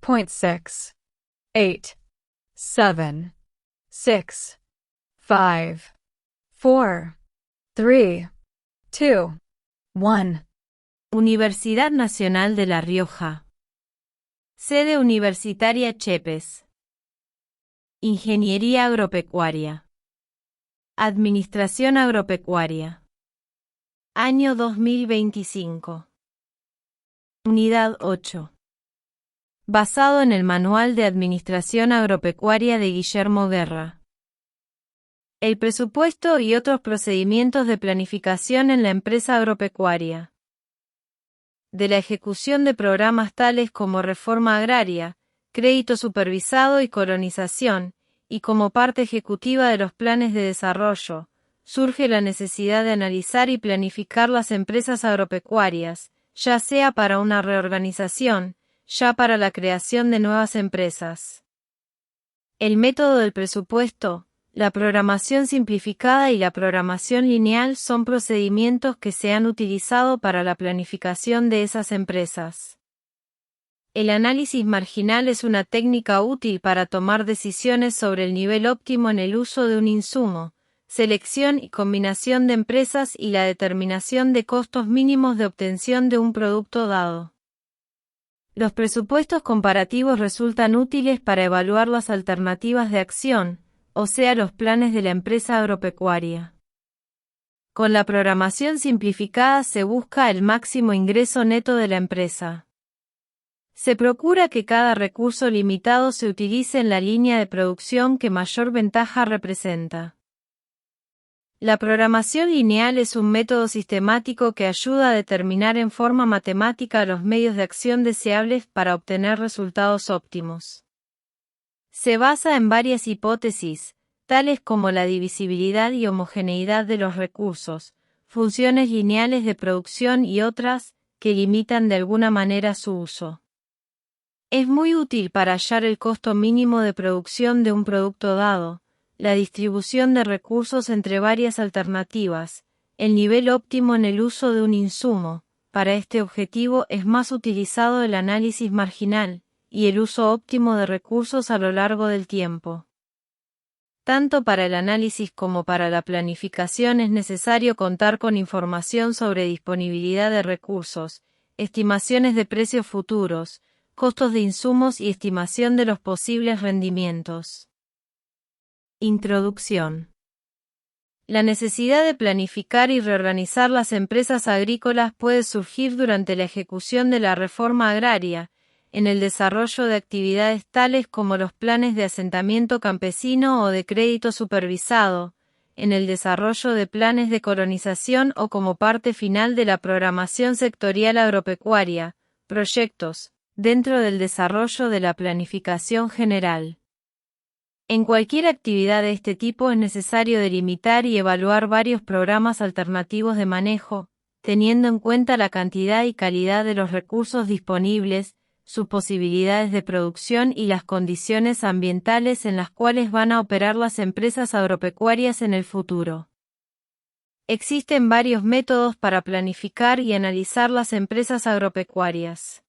6, 8, 7, 6, 5, 4, 3, 2, 1. Universidad Nacional de La Rioja. Sede Universitaria Chepes. Ingeniería Agropecuaria. Administración Agropecuaria. Año 2025. Unidad 8. Basado en el Manual de Administración Agropecuaria de Guillermo Guerra. El presupuesto y otros procedimientos de planificación en la empresa agropecuaria. De la ejecución de programas tales como reforma agraria, crédito supervisado y colonización, y como parte ejecutiva de los planes de desarrollo, surge la necesidad de analizar y planificar las empresas agropecuarias, ya sea para una reorganización, ya para la creación de nuevas empresas. El método del presupuesto, la programación simplificada y la programación lineal son procedimientos que se han utilizado para la planificación de esas empresas. El análisis marginal es una técnica útil para tomar decisiones sobre el nivel óptimo en el uso de un insumo, selección y combinación de empresas y la determinación de costos mínimos de obtención de un producto dado. Los presupuestos comparativos resultan útiles para evaluar las alternativas de acción, o sea, los planes de la empresa agropecuaria. Con la programación simplificada se busca el máximo ingreso neto de la empresa. Se procura que cada recurso limitado se utilice en la línea de producción que mayor ventaja representa. La programación lineal es un método sistemático que ayuda a determinar en forma matemática los medios de acción deseables para obtener resultados óptimos. Se basa en varias hipótesis, tales como la divisibilidad y homogeneidad de los recursos, funciones lineales de producción y otras, que limitan de alguna manera su uso. Es muy útil para hallar el costo mínimo de producción de un producto dado, la distribución de recursos entre varias alternativas, el nivel óptimo en el uso de un insumo. Para este objetivo es más utilizado el análisis marginal y el uso óptimo de recursos a lo largo del tiempo. Tanto para el análisis como para la planificación es necesario contar con información sobre disponibilidad de recursos, estimaciones de precios futuros, costos de insumos y estimación de los posibles rendimientos. Introducción. La necesidad de planificar y reorganizar las empresas agrícolas puede surgir durante la ejecución de la reforma agraria, en el desarrollo de actividades tales como los planes de asentamiento campesino o de crédito supervisado, en el desarrollo de planes de colonización o como parte final de la programación sectorial agropecuaria, proyectos, dentro del desarrollo de la planificación general. En cualquier actividad de este tipo es necesario delimitar y evaluar varios programas alternativos de manejo, teniendo en cuenta la cantidad y calidad de los recursos disponibles, sus posibilidades de producción y las condiciones ambientales en las cuales van a operar las empresas agropecuarias en el futuro. Existen varios métodos para planificar y analizar las empresas agropecuarias.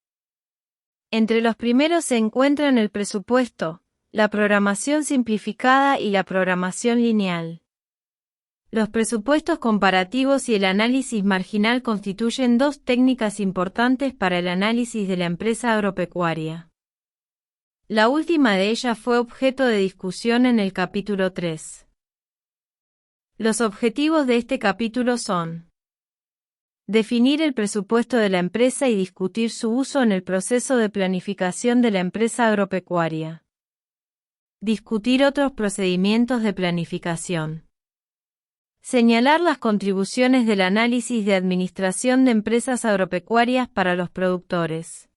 Entre los primeros se encuentran el presupuesto, la programación simplificada y la programación lineal. Los presupuestos comparativos y el análisis marginal constituyen dos técnicas importantes para el análisis de la empresa agropecuaria. La última de ellas fue objeto de discusión en el capítulo 3. Los objetivos de este capítulo son: definir el presupuesto de la empresa y discutir su uso en el proceso de planificación de la empresa agropecuaria. Discutir otros procedimientos de planificación. Señalar las contribuciones del análisis de administración de empresas agropecuarias para los productores.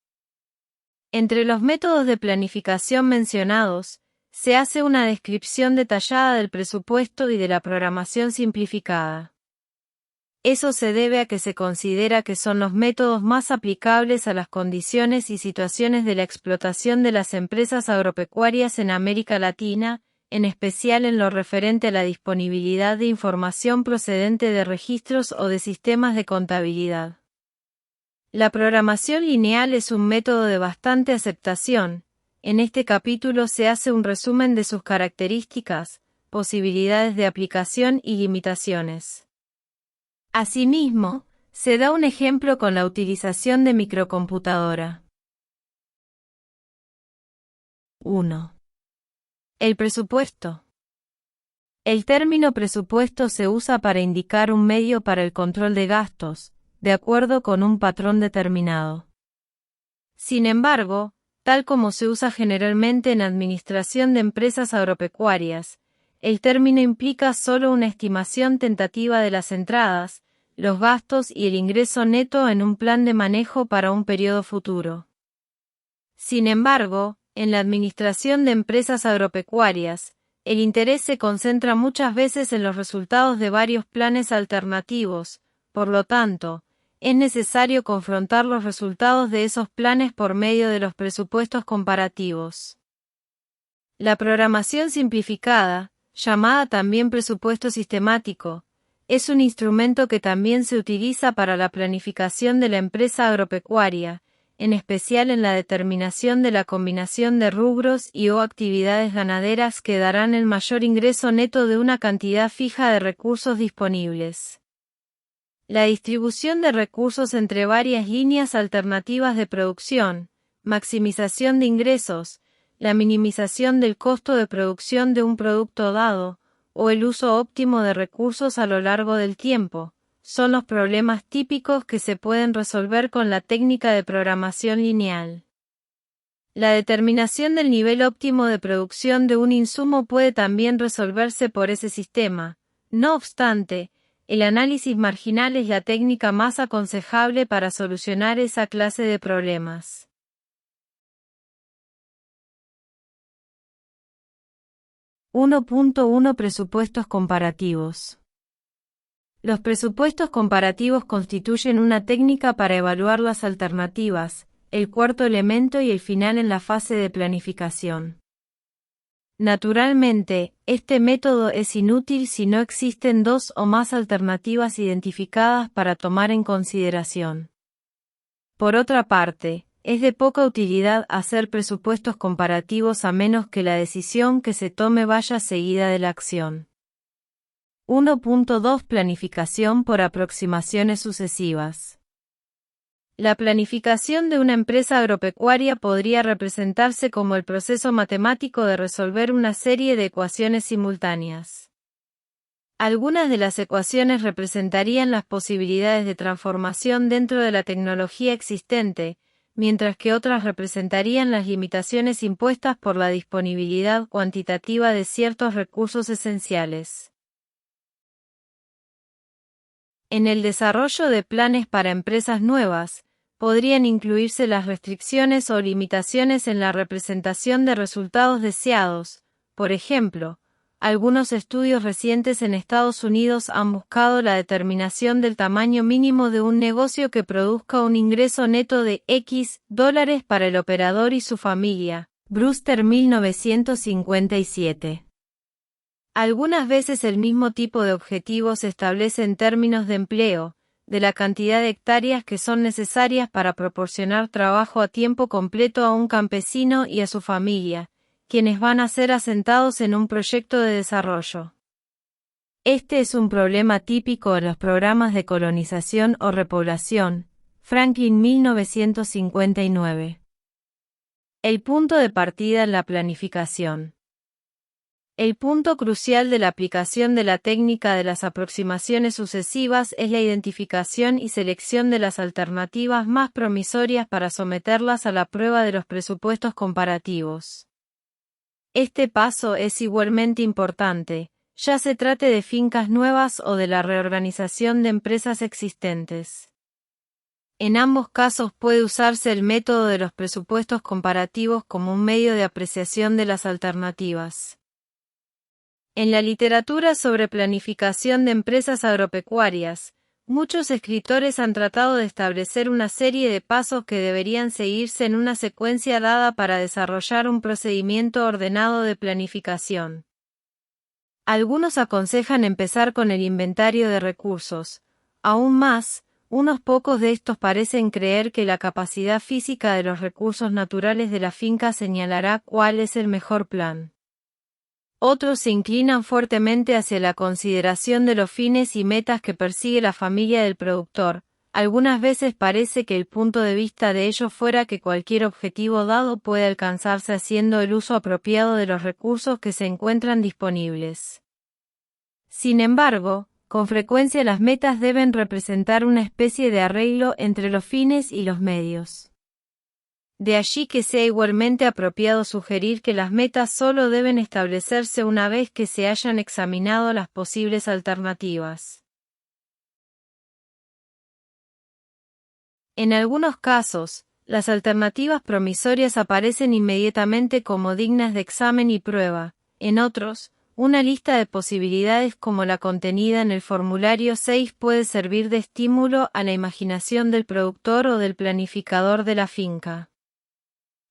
Entre los métodos de planificación mencionados, se hace una descripción detallada del presupuesto y de la programación simplificada. Eso se debe a que se considera que son los métodos más aplicables a las condiciones y situaciones de la explotación de las empresas agropecuarias en América Latina, en especial en lo referente a la disponibilidad de información procedente de registros o de sistemas de contabilidad. La programación lineal es un método de bastante aceptación, En este capítulo se hace un resumen de sus características, posibilidades de aplicación y limitaciones. Asimismo, se da un ejemplo con la utilización de microcomputadora. 1. El presupuesto. El término presupuesto se usa para indicar un medio para el control de gastos, de acuerdo con un patrón determinado. Sin embargo, tal como se usa generalmente en administración de empresas agropecuarias, el término implica solo una estimación tentativa de las entradas, los gastos y el ingreso neto en un plan de manejo para un periodo futuro. Sin embargo, en la administración de empresas agropecuarias, el interés se concentra muchas veces en los resultados de varios planes alternativos, por lo tanto, es necesario confrontar los resultados de esos planes por medio de los presupuestos comparativos. La programación simplificada, llamada también presupuesto sistemático, es un instrumento que también se utiliza para la planificación de la empresa agropecuaria, en especial en la determinación de la combinación de rubros y/o actividades ganaderas que darán el mayor ingreso neto de una cantidad fija de recursos disponibles. La distribución de recursos entre varias líneas alternativas de producción, maximización de ingresos, la minimización del costo de producción de un producto dado, o el uso óptimo de recursos a lo largo del tiempo, son los problemas típicos que se pueden resolver con la técnica de programación lineal. La determinación del nivel óptimo de producción de un insumo puede también resolverse por ese sistema. No obstante, el análisis marginal es la técnica más aconsejable para solucionar esa clase de problemas. 1.1 Presupuestos comparativos. Los presupuestos comparativos constituyen una técnica para evaluar las alternativas, el cuarto elemento y el final en la fase de planificación. Naturalmente, este método es inútil si no existen dos o más alternativas identificadas para tomar en consideración. Por otra parte, es de poca utilidad hacer presupuestos comparativos a menos que la decisión que se tome vaya seguida de la acción. 1.2 Planificación por aproximaciones sucesivas. La planificación de una empresa agropecuaria podría representarse como el proceso matemático de resolver una serie de ecuaciones simultáneas. Algunas de las ecuaciones representarían las posibilidades de transformación dentro de la tecnología existente, mientras que otras representarían las limitaciones impuestas por la disponibilidad cuantitativa de ciertos recursos esenciales. En el desarrollo de planes para empresas nuevas, podrían incluirse las restricciones o limitaciones en la representación de resultados deseados. Por ejemplo, algunos estudios recientes en Estados Unidos han buscado la determinación del tamaño mínimo de un negocio que produzca un ingreso neto de $X para el operador y su familia. Brewster 1957. Algunas veces el mismo tipo de objetivo se establece en términos de empleo, de la cantidad de hectáreas que son necesarias para proporcionar trabajo a tiempo completo a un campesino y a su familia, quienes van a ser asentados en un proyecto de desarrollo. Este es un problema típico en los programas de colonización o repoblación. Franklin 1959. El punto de partida en la planificación. El punto crucial de la aplicación de la técnica de las aproximaciones sucesivas es la identificación y selección de las alternativas más promisorias para someterlas a la prueba de los presupuestos comparativos. Este paso es igualmente importante, ya se trate de fincas nuevas o de la reorganización de empresas existentes. En ambos casos puede usarse el método de los presupuestos comparativos como un medio de apreciación de las alternativas. En la literatura sobre planificación de empresas agropecuarias, muchos escritores han tratado de establecer una serie de pasos que deberían seguirse en una secuencia dada para desarrollar un procedimiento ordenado de planificación. Algunos aconsejan empezar con el inventario de recursos. Aún más, unos pocos de estos parecen creer que la capacidad física de los recursos naturales de la finca señalará cuál es el mejor plan. Otros se inclinan fuertemente hacia la consideración de los fines y metas que persigue la familia del productor. Algunas veces parece que el punto de vista de ellos fuera que cualquier objetivo dado puede alcanzarse haciendo el uso apropiado de los recursos que se encuentran disponibles. Sin embargo, con frecuencia las metas deben representar una especie de arreglo entre los fines y los medios. De allí que sea igualmente apropiado sugerir que las metas solo deben establecerse una vez que se hayan examinado las posibles alternativas. En algunos casos, las alternativas promisorias aparecen inmediatamente como dignas de examen y prueba. En otros, una lista de posibilidades como la contenida en el formulario 6 puede servir de estímulo a la imaginación del productor o del planificador de la finca.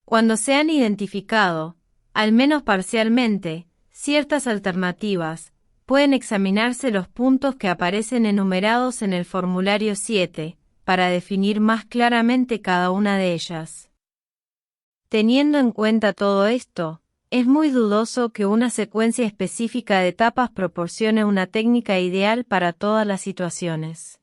Cuando se han identificado, al menos parcialmente, ciertas alternativas, pueden examinarse los puntos que aparecen enumerados en el formulario 7, para definir más claramente cada una de ellas. Teniendo en cuenta todo esto, es muy dudoso que una secuencia específica de etapas proporcione una técnica ideal para todas las situaciones.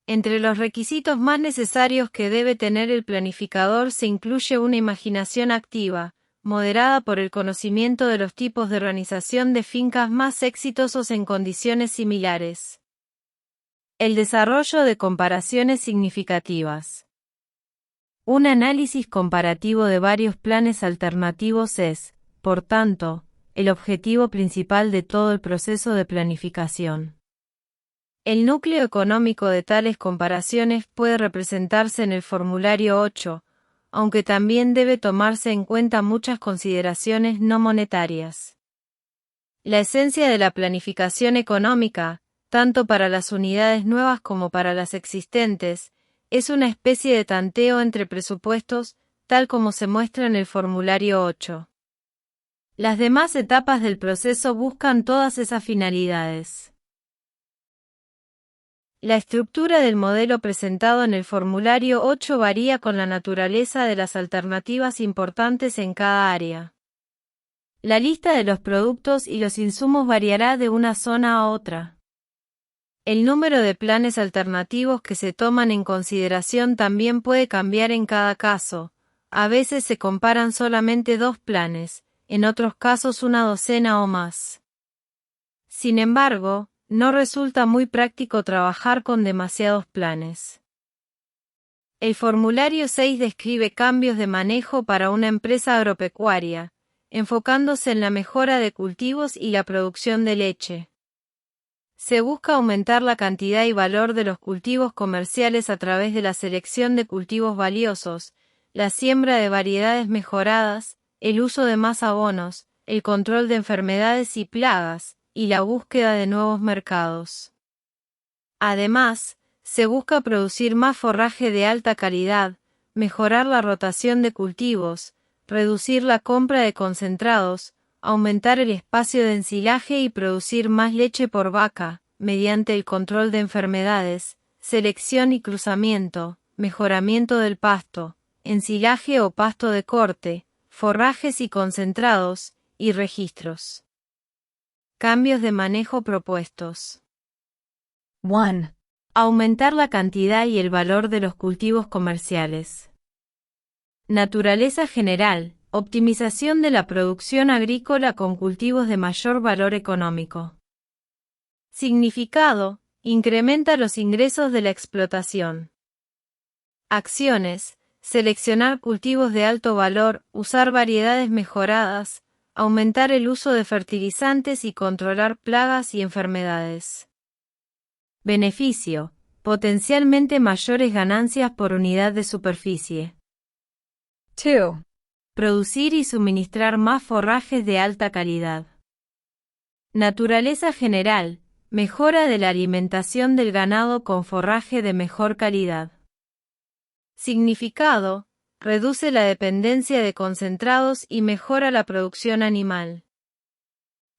Entre los requisitos más necesarios que debe tener el planificador se incluye una imaginación activa, moderada por el conocimiento de los tipos de organización de fincas más exitosos en condiciones similares. El desarrollo de comparaciones significativas. Un análisis comparativo de varios planes alternativos es, por tanto, el objetivo principal de todo el proceso de planificación. El núcleo económico de tales comparaciones puede representarse en el formulario 8, aunque también debe tomarse en cuenta muchas consideraciones no monetarias. La esencia de la planificación económica, tanto para las unidades nuevas como para las existentes, es una especie de tanteo entre presupuestos, tal como se muestra en el formulario 8. Las demás etapas del proceso buscan todas esas finalidades. La estructura del modelo presentado en el formulario 8 varía con la naturaleza de las alternativas importantes en cada área. La lista de los productos y los insumos variará de una zona a otra. El número de planes alternativos que se toman en consideración también puede cambiar en cada caso. A veces se comparan solamente 2 planes, en otros casos una docena o más. Sin embargo, no resulta muy práctico trabajar con demasiados planes. El formulario 6 describe cambios de manejo para una empresa agropecuaria, enfocándose en la mejora de cultivos y la producción de leche. Se busca aumentar la cantidad y valor de los cultivos comerciales a través de la selección de cultivos valiosos, la siembra de variedades mejoradas, el uso de más abonos, el control de enfermedades y plagas, y la búsqueda de nuevos mercados. Además, se busca producir más forraje de alta calidad, mejorar la rotación de cultivos, reducir la compra de concentrados, aumentar el espacio de ensilaje y producir más leche por vaca, mediante el control de enfermedades, selección y cruzamiento, mejoramiento del pasto, ensilaje o pasto de corte, forrajes y concentrados, y registros. Cambios de manejo propuestos. 1. Aumentar la cantidad y el valor de los cultivos comerciales. Naturaleza general, optimización de la producción agrícola con cultivos de mayor valor económico. Significado, incrementa los ingresos de la explotación. Acciones, seleccionar cultivos de alto valor, usar variedades mejoradas, aumentar el uso de fertilizantes y controlar plagas y enfermedades. Beneficio, potencialmente mayores ganancias por unidad de superficie. 2. Producir y suministrar más forrajes de alta calidad. Naturaleza general, mejora de la alimentación del ganado con forraje de mejor calidad. Significado, reduce la dependencia de concentrados y mejora la producción animal.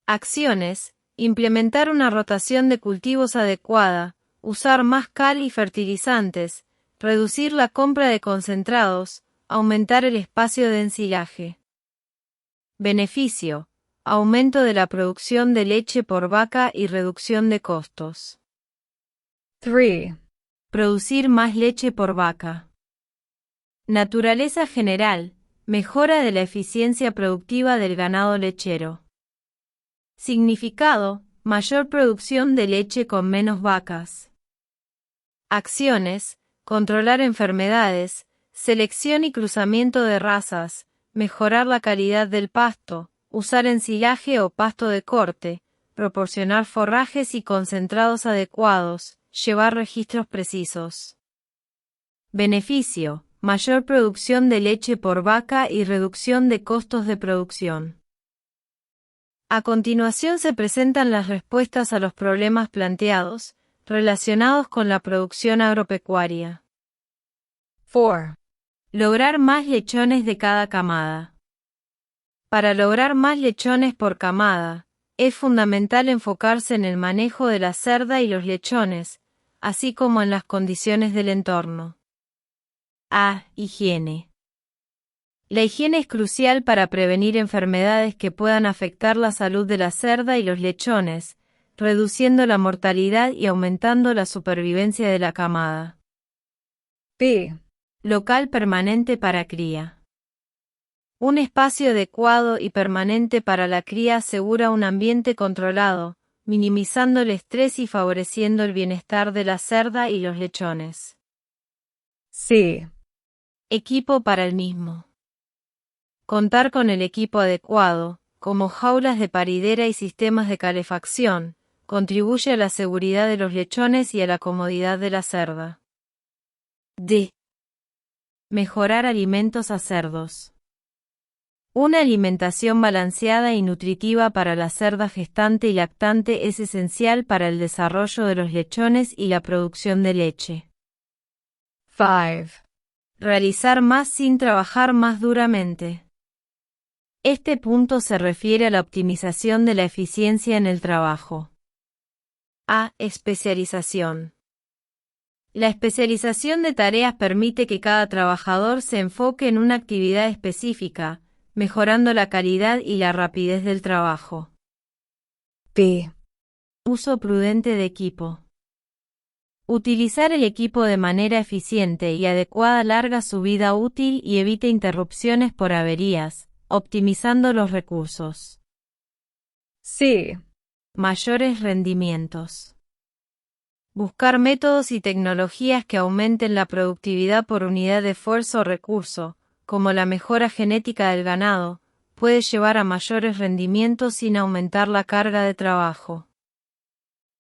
Acciones, implementar una rotación de cultivos adecuada, usar más cal y fertilizantes, reducir la compra de concentrados, aumentar el espacio de ensilaje. Beneficio: aumento de la producción de leche por vaca y reducción de costos. 3. Producir más leche por vaca. Naturaleza general: mejora de la eficiencia productiva del ganado lechero. Significado: mayor producción de leche con menos vacas. Acciones: controlar enfermedades, selección y cruzamiento de razas, mejorar la calidad del pasto, usar ensilaje o pasto de corte, proporcionar forrajes y concentrados adecuados, llevar registros precisos. Beneficio: mayor producción de leche por vaca y reducción de costos de producción. A continuación se presentan las respuestas a los problemas planteados, relacionados con la producción agropecuaria. 4. Lograr más lechones de cada camada. Para lograr más lechones por camada, es fundamental enfocarse en el manejo de la cerda y los lechones, así como en las condiciones del entorno. A. Higiene. La higiene es crucial para prevenir enfermedades que puedan afectar la salud de la cerda y los lechones, reduciendo la mortalidad y aumentando la supervivencia de la camada. B. Local permanente para cría. Un espacio adecuado y permanente para la cría asegura un ambiente controlado, minimizando el estrés y favoreciendo el bienestar de la cerda y los lechones. C. Equipo para el mismo. Contar con el equipo adecuado, como jaulas de paridera y sistemas de calefacción, contribuye a la seguridad de los lechones y a la comodidad de la cerda. D. Mejorar alimentos a cerdos. Una alimentación balanceada y nutritiva para la cerda gestante y lactante es esencial para el desarrollo de los lechones y la producción de leche. 5. Realizar más sin trabajar más duramente. Este punto se refiere a la optimización de la eficiencia en el trabajo. A. Especialización. La especialización de tareas permite que cada trabajador se enfoque en una actividad específica, mejorando la calidad y la rapidez del trabajo. B. Uso prudente de equipo. Utilizar el equipo de manera eficiente y adecuada alarga su vida útil y evita interrupciones por averías, optimizando los recursos. C. Mayores rendimientos. Buscar métodos y tecnologías que aumenten la productividad por unidad de esfuerzo o recurso, como la mejora genética del ganado, puede llevar a mayores rendimientos sin aumentar la carga de trabajo.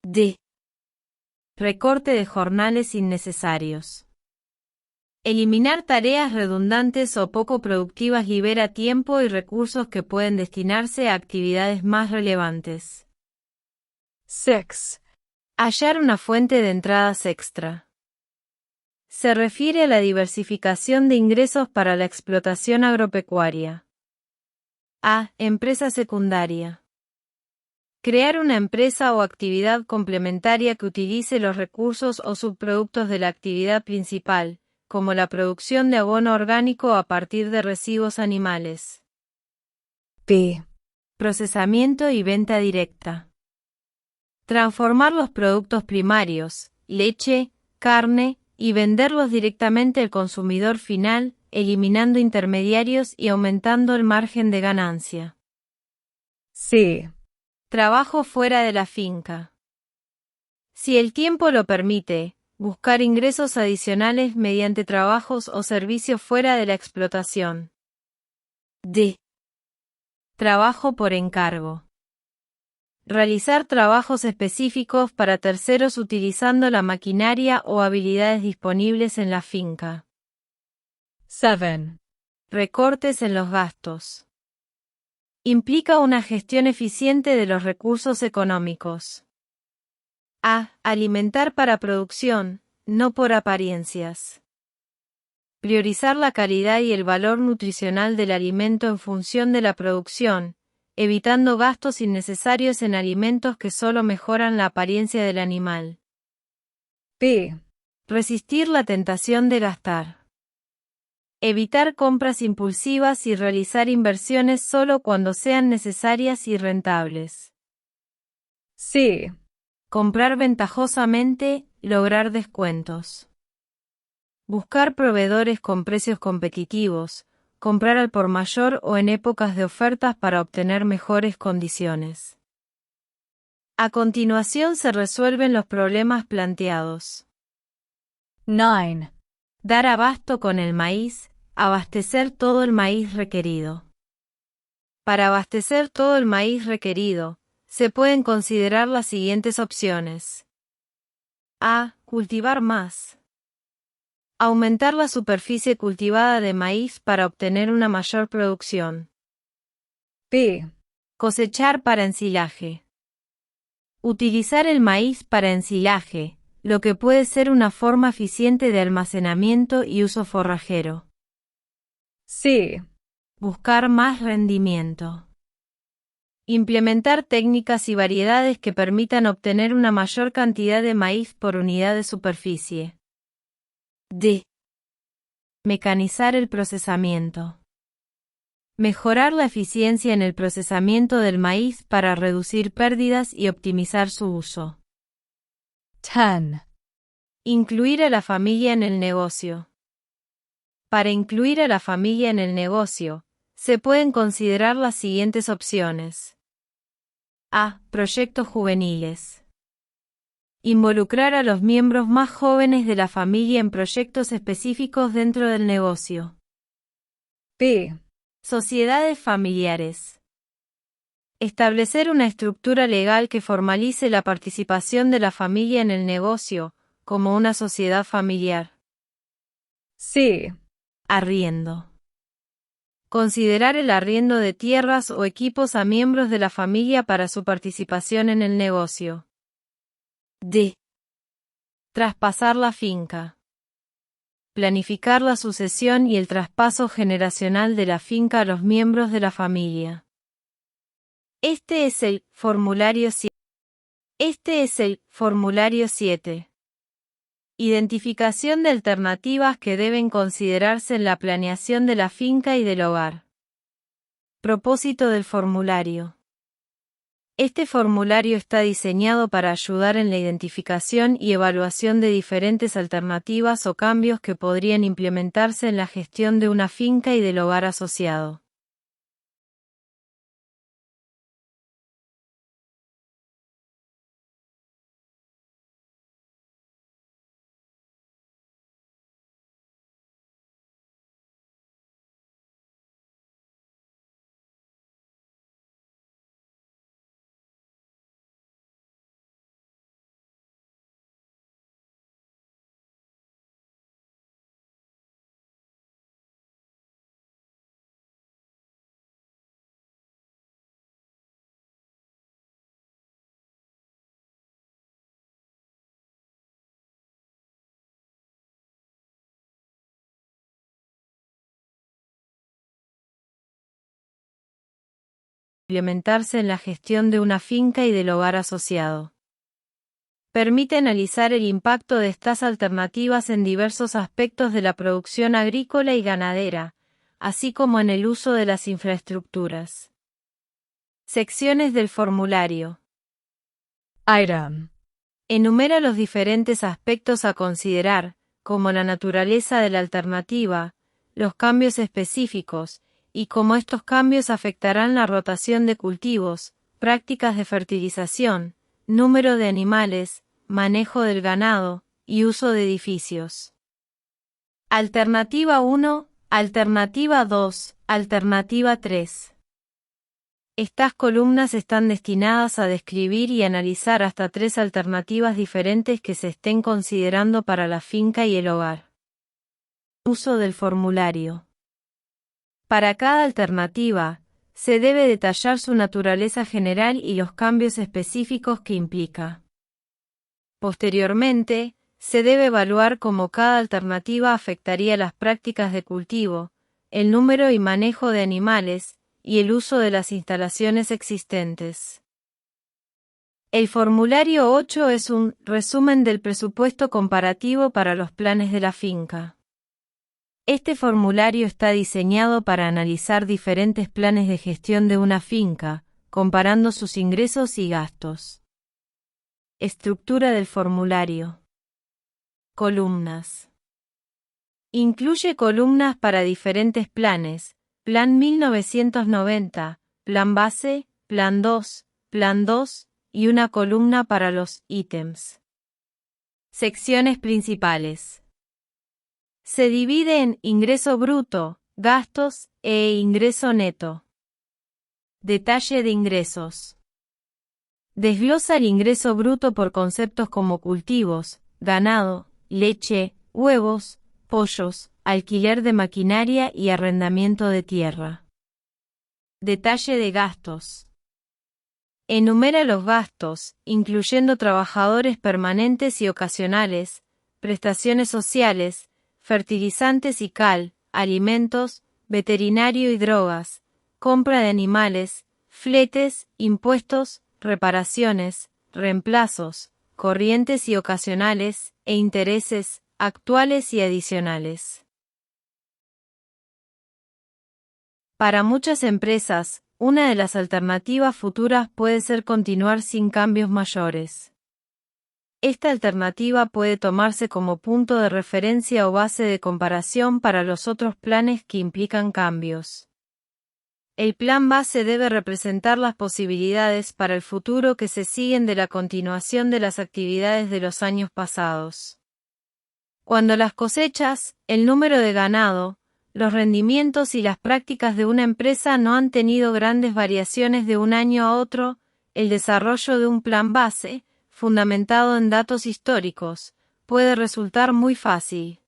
D. Recorte de jornales innecesarios. Eliminar tareas redundantes o poco productivas libera tiempo y recursos que pueden destinarse a actividades más relevantes. 6. Hallar una fuente de entradas extra. Se refiere a la diversificación de ingresos para la explotación agropecuaria. A. Empresa secundaria. Crear una empresa o actividad complementaria que utilice los recursos o subproductos de la actividad principal, como la producción de abono orgánico a partir de residuos animales. B. Procesamiento y venta directa. Transformar los productos primarios, leche, carne, y venderlos directamente al consumidor final, eliminando intermediarios y aumentando el margen de ganancia. C. Trabajo fuera de la finca. Si el tiempo lo permite, buscar ingresos adicionales mediante trabajos o servicios fuera de la explotación. D. Trabajo por encargo. Realizar trabajos específicos para terceros utilizando la maquinaria o habilidades disponibles en la finca. 7. Recortes en los gastos. Implica una gestión eficiente de los recursos económicos. A. Alimentar para producción, no por apariencias. Priorizar la calidad y el valor nutricional del alimento en función de la producción, evitando gastos innecesarios en alimentos que solo mejoran la apariencia del animal. B. Resistir la tentación de gastar. Evitar compras impulsivas y realizar inversiones solo cuando sean necesarias y rentables. C. Comprar ventajosamente, lograr descuentos. Buscar proveedores con precios competitivos, comprar al por mayor o en épocas de ofertas para obtener mejores condiciones. A continuación se resuelven los problemas planteados. 9. Dar abasto con el maíz, abastecer todo el maíz requerido. Para abastecer todo el maíz requerido, se pueden considerar las siguientes opciones. A. Cultivar más. Aumentar la superficie cultivada de maíz para obtener una mayor producción. B. Cosechar para ensilaje. Utilizar el maíz para ensilaje, lo que puede ser una forma eficiente de almacenamiento y uso forrajero. C. Buscar más rendimiento. Implementar técnicas y variedades que permitan obtener una mayor cantidad de maíz por unidad de superficie. D. Mecanizar el procesamiento. Mejorar la eficiencia en el procesamiento del maíz para reducir pérdidas y optimizar su uso. 10. Incluir a la familia en el negocio. Para incluir a la familia en el negocio, se pueden considerar las siguientes opciones. A. Proyectos juveniles. Involucrar a los miembros más jóvenes de la familia en proyectos específicos dentro del negocio. B. Sociedades familiares. Establecer una estructura legal que formalice la participación de la familia en el negocio, como una sociedad familiar. C. Arriendo. Considerar el arriendo de tierras o equipos a miembros de la familia para su participación en el negocio. D. Traspasar la finca. Planificar la sucesión y el traspaso generacional de la finca a los miembros de la familia. Este es el formulario 7. Identificación de alternativas que deben considerarse en la planeación de la finca y del hogar. Propósito del formulario. Este formulario está diseñado para ayudar en la identificación y evaluación de diferentes alternativas o cambios que podrían implementarse en la gestión de una finca y del hogar asociado. Implementarse en la gestión de una finca y del hogar asociado. Permite analizar el impacto de estas alternativas en diversos aspectos de la producción agrícola y ganadera, así como en el uso de las infraestructuras. Secciones del formulario. Item. Enumera los diferentes aspectos a considerar, como la naturaleza de la alternativa, los cambios específicos, y cómo estos cambios afectarán la rotación de cultivos, prácticas de fertilización, número de animales, manejo del ganado, y uso de edificios. Alternativa 1, Alternativa 2, Alternativa 3. Estas columnas están destinadas a describir y analizar hasta 3 alternativas diferentes que se estén considerando para la finca y el hogar. Uso del formulario. Para cada alternativa, se debe detallar su naturaleza general y los cambios específicos que implica. Posteriormente, se debe evaluar cómo cada alternativa afectaría las prácticas de cultivo, el número y manejo de animales, y el uso de las instalaciones existentes. El formulario 8 es un resumen del presupuesto comparativo para los planes de la finca. Este formulario está diseñado para analizar diferentes planes de gestión de una finca, comparando sus ingresos y gastos. Estructura del formulario. Columnas. Incluye columnas para diferentes planes: Plan 1990, Plan Base, Plan 2, Plan 2, y una columna para los ítems. Secciones principales. Se divide en ingreso bruto, gastos e ingreso neto. Detalle de ingresos. Desglosa el ingreso bruto por conceptos como cultivos, ganado, leche, huevos, pollos, alquiler de maquinaria y arrendamiento de tierra. Detalle de gastos. Enumera los gastos, incluyendo trabajadores permanentes y ocasionales, prestaciones sociales, fertilizantes y cal, alimentos, veterinario y drogas, compra de animales, fletes, impuestos, reparaciones, reemplazos, corrientes y ocasionales, e intereses, actuales y adicionales. Para muchas empresas, una de las alternativas futuras puede ser continuar sin cambios mayores. Esta alternativa puede tomarse como punto de referencia o base de comparación para los otros planes que implican cambios. El plan base debe representar las posibilidades para el futuro que se siguen de la continuación de las actividades de los años pasados. Cuando las cosechas, el número de ganado, los rendimientos y las prácticas de una empresa no han tenido grandes variaciones de un año a otro, el desarrollo de un plan base, fundamentado en datos históricos, puede resultar muy fácil.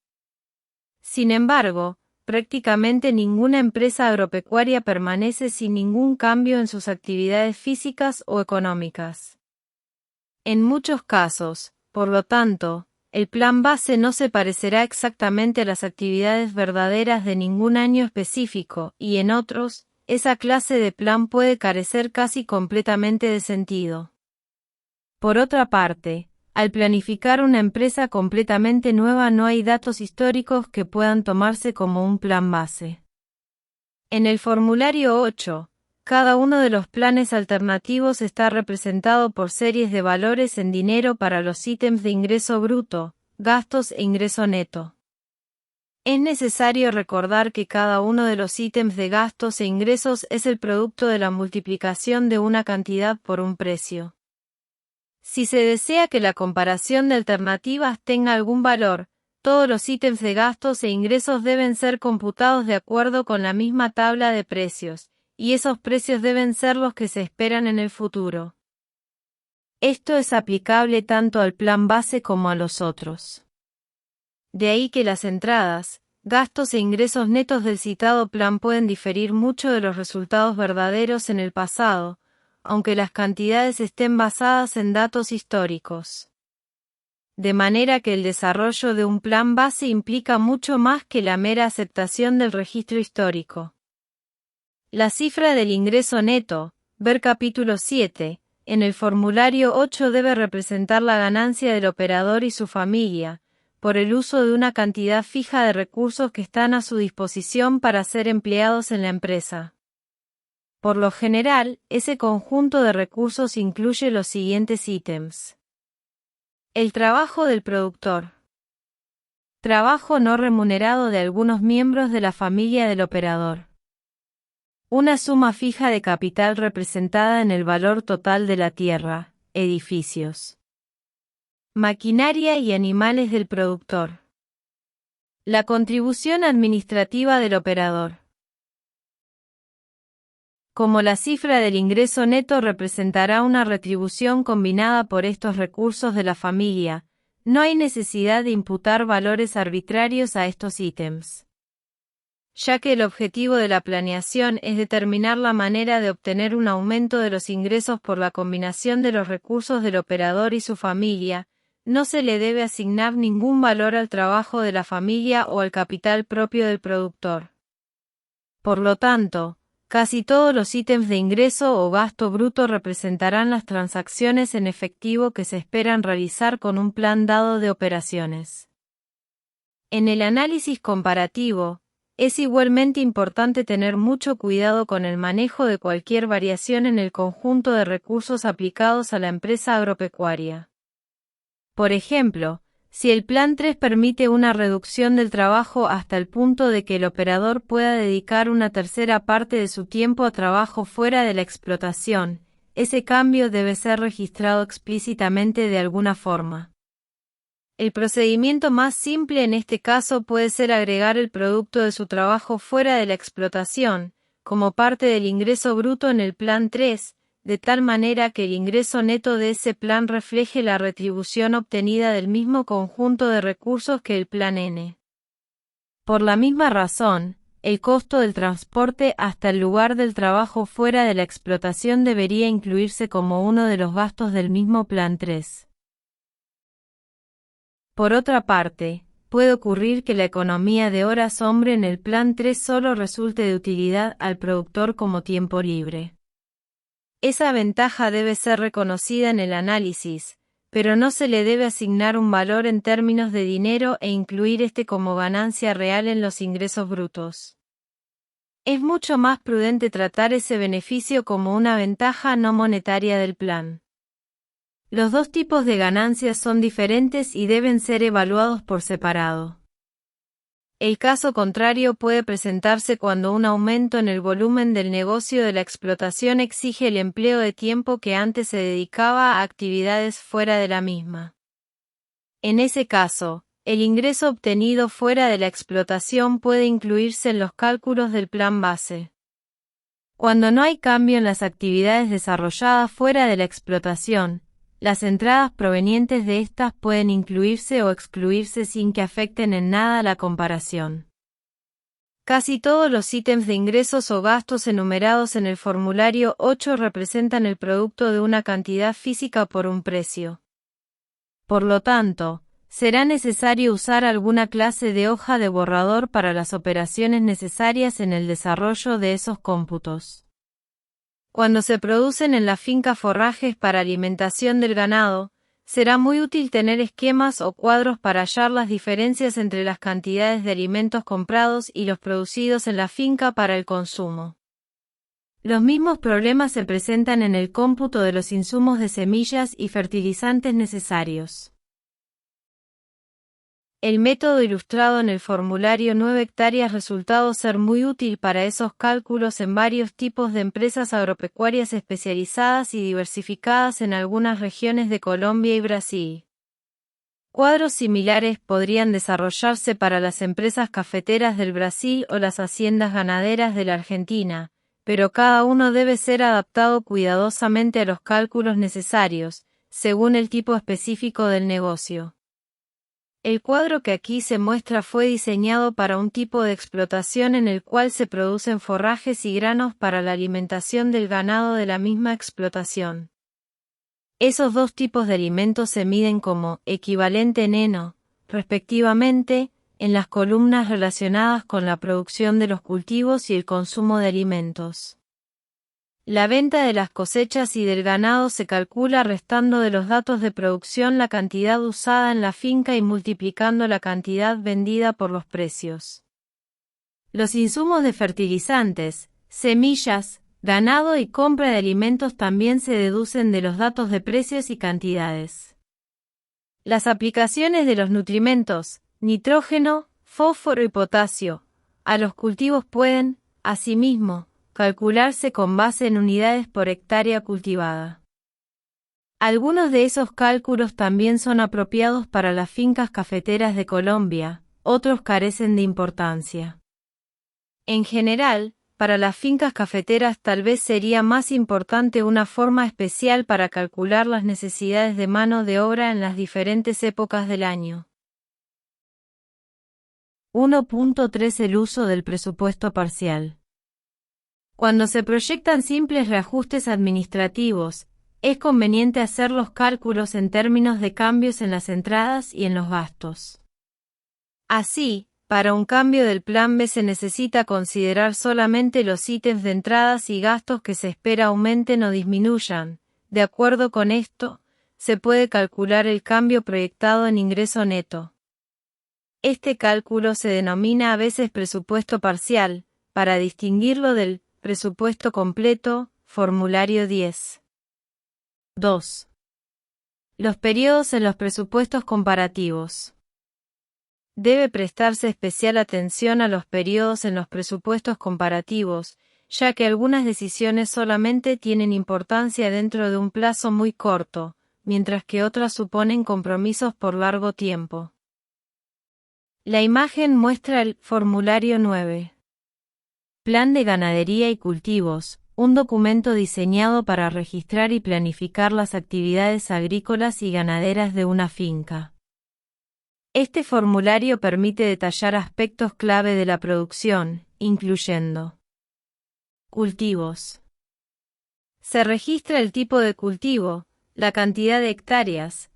Sin embargo, prácticamente ninguna empresa agropecuaria permanece sin ningún cambio en sus actividades físicas o económicas. En muchos casos, por lo tanto, el plan base no se parecerá exactamente a las actividades verdaderas de ningún año específico, y en otros, esa clase de plan puede carecer casi completamente de sentido. Por otra parte, al planificar una empresa completamente nueva no hay datos históricos que puedan tomarse como un plan base. En el formulario 8, cada uno de los planes alternativos está representado por series de valores en dinero para los ítems de ingreso bruto, gastos e ingreso neto. Es necesario recordar que cada uno de los ítems de gastos e ingresos es el producto de la multiplicación de una cantidad por un precio. Si se desea que la comparación de alternativas tenga algún valor, todos los ítems de gastos e ingresos deben ser computados de acuerdo con la misma tabla de precios, y esos precios deben ser los que se esperan en el futuro. Esto es aplicable tanto al plan base como a los otros. De ahí que las entradas, gastos e ingresos netos del citado plan pueden diferir mucho de los resultados verdaderos en el pasado, aunque las cantidades estén basadas en datos históricos. De manera que el desarrollo de un plan base implica mucho más que la mera aceptación del registro histórico. La cifra del ingreso neto, ver capítulo 7, en el formulario 8 debe representar la ganancia del operador y su familia, por el uso de una cantidad fija de recursos que están a su disposición para ser empleados en la empresa. Por lo general, ese conjunto de recursos incluye los siguientes ítems. El trabajo del productor. Trabajo no remunerado de algunos miembros de la familia del operador. Una suma fija de capital representada en el valor total de la tierra, edificios, maquinaria y animales del productor. La contribución administrativa del operador. Como la cifra del ingreso neto representará una retribución combinada por estos recursos de la familia, no hay necesidad de imputar valores arbitrarios a estos ítems, ya que el objetivo de la planeación es determinar la manera de obtener un aumento de los ingresos por la combinación de los recursos del operador y su familia. No se le debe asignar ningún valor al trabajo de la familia o al capital propio del productor. Por lo tanto, casi todos los ítems de ingreso o gasto bruto representarán las transacciones en efectivo que se esperan realizar con un plan dado de operaciones. En el análisis comparativo, es igualmente importante tener mucho cuidado con el manejo de cualquier variación en el conjunto de recursos aplicados a la empresa agropecuaria. Por ejemplo, si el Plan 3 permite una reducción del trabajo hasta el punto de que el operador pueda dedicar una tercera parte de su tiempo a trabajo fuera de la explotación, ese cambio debe ser registrado explícitamente de alguna forma. El procedimiento más simple en este caso puede ser agregar el producto de su trabajo fuera de la explotación, como parte del ingreso bruto en el Plan 3, de tal manera que el ingreso neto de ese plan refleje la retribución obtenida del mismo conjunto de recursos que el Plan N. Por la misma razón, el costo del transporte hasta el lugar del trabajo fuera de la explotación debería incluirse como uno de los gastos del mismo Plan 3. Por otra parte, puede ocurrir que la economía de horas hombre en el Plan 3 solo resulte de utilidad al productor como tiempo libre. Esa ventaja debe ser reconocida en el análisis, pero no se le debe asignar un valor en términos de dinero e incluir este como ganancia real en los ingresos brutos. Es mucho más prudente tratar ese beneficio como una ventaja no monetaria del plan. Los dos tipos de ganancias son diferentes y deben ser evaluados por separado. El caso contrario puede presentarse cuando un aumento en el volumen del negocio de la explotación exige el empleo de tiempo que antes se dedicaba a actividades fuera de la misma. En ese caso, el ingreso obtenido fuera de la explotación puede incluirse en los cálculos del plan base. Cuando no hay cambio en las actividades desarrolladas fuera de la explotación, las entradas provenientes de estas pueden incluirse o excluirse sin que afecten en nada la comparación. Casi todos los ítems de ingresos o gastos enumerados en el formulario 8 representan el producto de una cantidad física por un precio. Por lo tanto, será necesario usar alguna clase de hoja de borrador para las operaciones necesarias en el desarrollo de esos cómputos. Cuando se producen en la finca forrajes para alimentación del ganado, será muy útil tener esquemas o cuadros para hallar las diferencias entre las cantidades de alimentos comprados y los producidos en la finca para el consumo. Los mismos problemas se presentan en el cómputo de los insumos de semillas y fertilizantes necesarios. El método ilustrado en el formulario 9 hectáreas resultado ser muy útil para esos cálculos en varios tipos de empresas agropecuarias especializadas y diversificadas en algunas regiones de Colombia y Brasil. Cuadros similares podrían desarrollarse para las empresas cafeteras del Brasil o las haciendas ganaderas de la Argentina, pero cada uno debe ser adaptado cuidadosamente a los cálculos necesarios, según el tipo específico del negocio. El cuadro que aquí se muestra fue diseñado para un tipo de explotación en el cual se producen forrajes y granos para la alimentación del ganado de la misma explotación. Esos dos tipos de alimentos se miden como equivalente en heno, respectivamente, en las columnas relacionadas con la producción de los cultivos y el consumo de alimentos. La venta de las cosechas y del ganado se calcula restando de los datos de producción la cantidad usada en la finca y multiplicando la cantidad vendida por los precios. Los insumos de fertilizantes, semillas, ganado y compra de alimentos también se deducen de los datos de precios y cantidades. Las aplicaciones de los nutrimentos, nitrógeno, fósforo y potasio, a los cultivos pueden, asimismo, calcularse con base en unidades por hectárea cultivada. Algunos de esos cálculos también son apropiados para las fincas cafeteras de Colombia, otros carecen de importancia. En general, para las fincas cafeteras tal vez sería más importante una forma especial para calcular las necesidades de mano de obra en las diferentes épocas del año. 1.3 El uso del presupuesto parcial. Cuando se proyectan simples reajustes administrativos, es conveniente hacer los cálculos en términos de cambios en las entradas y en los gastos. Así, Para un cambio del plan B se necesita considerar solamente los ítems de entradas y gastos que se espera aumenten o disminuyan. De acuerdo con esto, se puede calcular el cambio proyectado en ingreso neto. Este cálculo se denomina a veces presupuesto parcial, para distinguirlo del presupuesto completo, formulario 10. 2. Los periodos en los presupuestos comparativos. Debe prestarse especial atención a los periodos en los presupuestos comparativos, ya que algunas decisiones solamente tienen importancia dentro de un plazo muy corto, mientras que otras suponen compromisos por largo tiempo. La imagen muestra el formulario 9. Plan de ganadería y cultivos, un documento diseñado para registrar y planificar las actividades agrícolas y ganaderas de una finca. Este formulario permite detallar aspectos clave de la producción, incluyendo cultivos. Se registra el tipo de cultivo, la cantidad de hectáreas,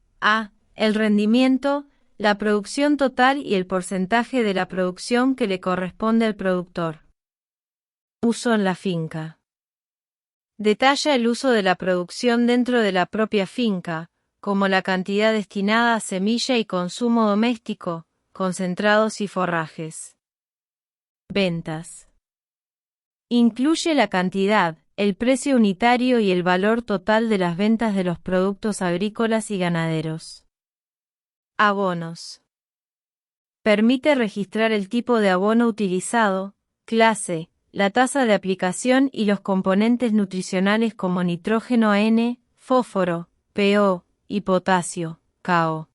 el rendimiento, la producción total y el porcentaje de la producción que le corresponde al productor. Uso en la finca. Detalla el uso de la producción dentro de la propia finca, como la cantidad destinada a semilla y consumo doméstico, concentrados y forrajes. Ventas. Incluye la cantidad, el precio unitario y el valor total de las ventas de los productos agrícolas y ganaderos. Abonos. Permite registrar el tipo de abono utilizado, clase, la tasa de aplicación y los componentes nutricionales como nitrógeno N, fósforo, PO, y potasio, KO.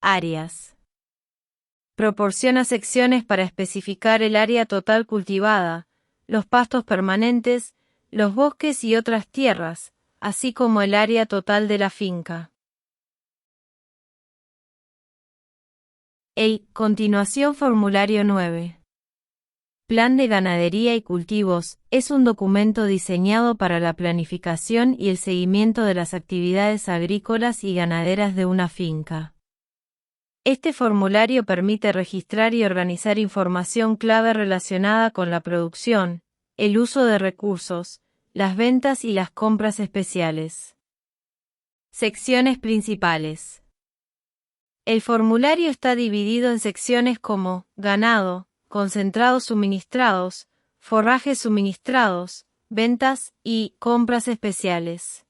Áreas. Proporciona secciones para especificar el área total cultivada, los pastos permanentes, los bosques y otras tierras, así como el área total de la finca. Continuación formulario 9. Plan de ganadería y cultivos, es un documento diseñado para la planificación y el seguimiento de las actividades agrícolas y ganaderas de una finca. Este formulario permite registrar y organizar información clave relacionada con la producción, el uso de recursos, las ventas y las compras especiales. Secciones principales. El formulario está dividido en secciones como ganado, concentrados suministrados, forrajes suministrados, ventas y compras especiales.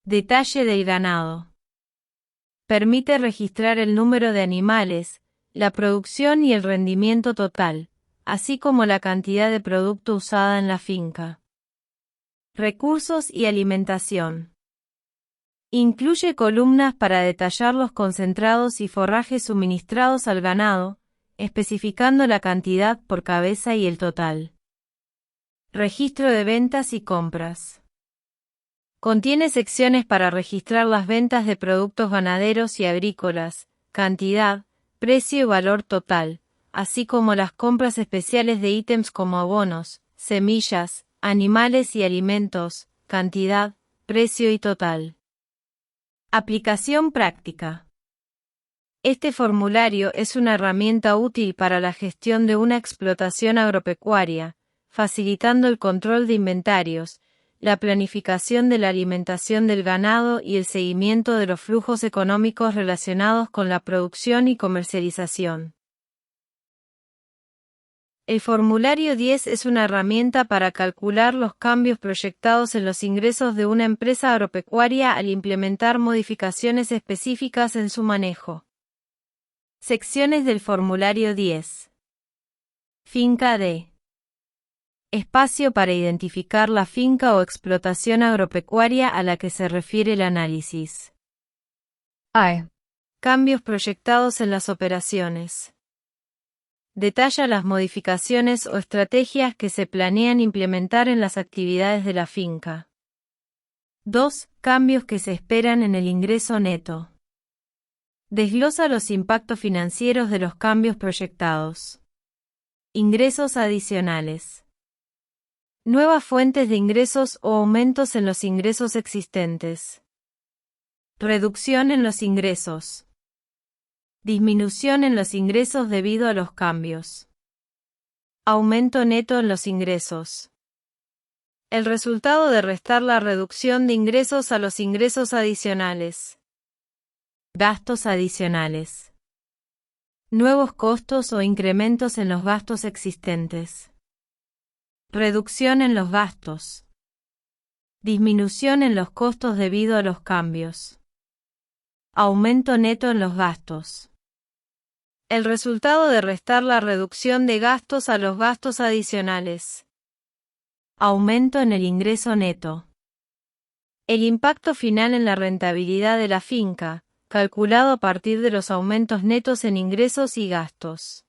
Detalle del ganado. Permite registrar el número de animales, la producción y el rendimiento total, así como la cantidad de producto usada en la finca. Recursos y alimentación. Incluye columnas para detallar los concentrados y forrajes suministrados al ganado, especificando la cantidad por cabeza y el total. Registro de ventas y compras. Contiene secciones para registrar las ventas de productos ganaderos y agrícolas, cantidad, precio y valor total, así como las compras especiales de ítems como abonos, semillas, animales y alimentos, cantidad, precio y total. Aplicación práctica. Este formulario es una herramienta útil para la gestión de una explotación agropecuaria, facilitando el control de inventarios, la planificación de la alimentación del ganado y el seguimiento de los flujos económicos relacionados con la producción y comercialización. El formulario 10 es una herramienta para calcular los cambios proyectados en los ingresos de una empresa agropecuaria al implementar modificaciones específicas en su manejo. Secciones del formulario 10. Finca D. Espacio para identificar la finca o explotación agropecuaria a la que se refiere el análisis. I. Cambios proyectados en las operaciones. Detalla las modificaciones o estrategias que se planean implementar en las actividades de la finca. 2. Cambios que se esperan en el ingreso neto. Desglosa los impactos financieros de los cambios proyectados. Ingresos adicionales. Nuevas fuentes de ingresos o aumentos en los ingresos existentes. Reducción en los ingresos. Disminución en los ingresos debido a los cambios. Aumento neto en los ingresos. El resultado de restar la reducción de ingresos a los ingresos adicionales. Gastos adicionales. Nuevos costos o incrementos en los gastos existentes. Reducción en los gastos. Disminución en los costos debido a los cambios. Aumento neto en los gastos. El resultado de restar la reducción de gastos a los gastos adicionales. Aumento en el ingreso neto. El impacto final en la rentabilidad de la finca, calculado a partir de los aumentos netos en ingresos y gastos.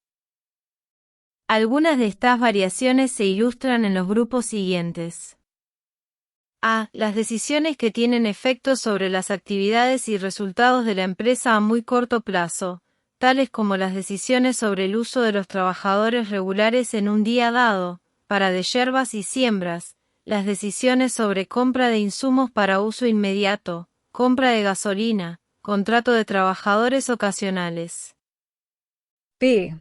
Algunas de estas variaciones se ilustran en los grupos siguientes. A. Las decisiones que tienen efectos sobre las actividades y resultados de la empresa a muy corto plazo, tales como las decisiones sobre el uso de los trabajadores regulares en un día dado, para de yerbas y siembras, las decisiones sobre compra de insumos para uso inmediato, compra de gasolina, contrato de trabajadores ocasionales. B.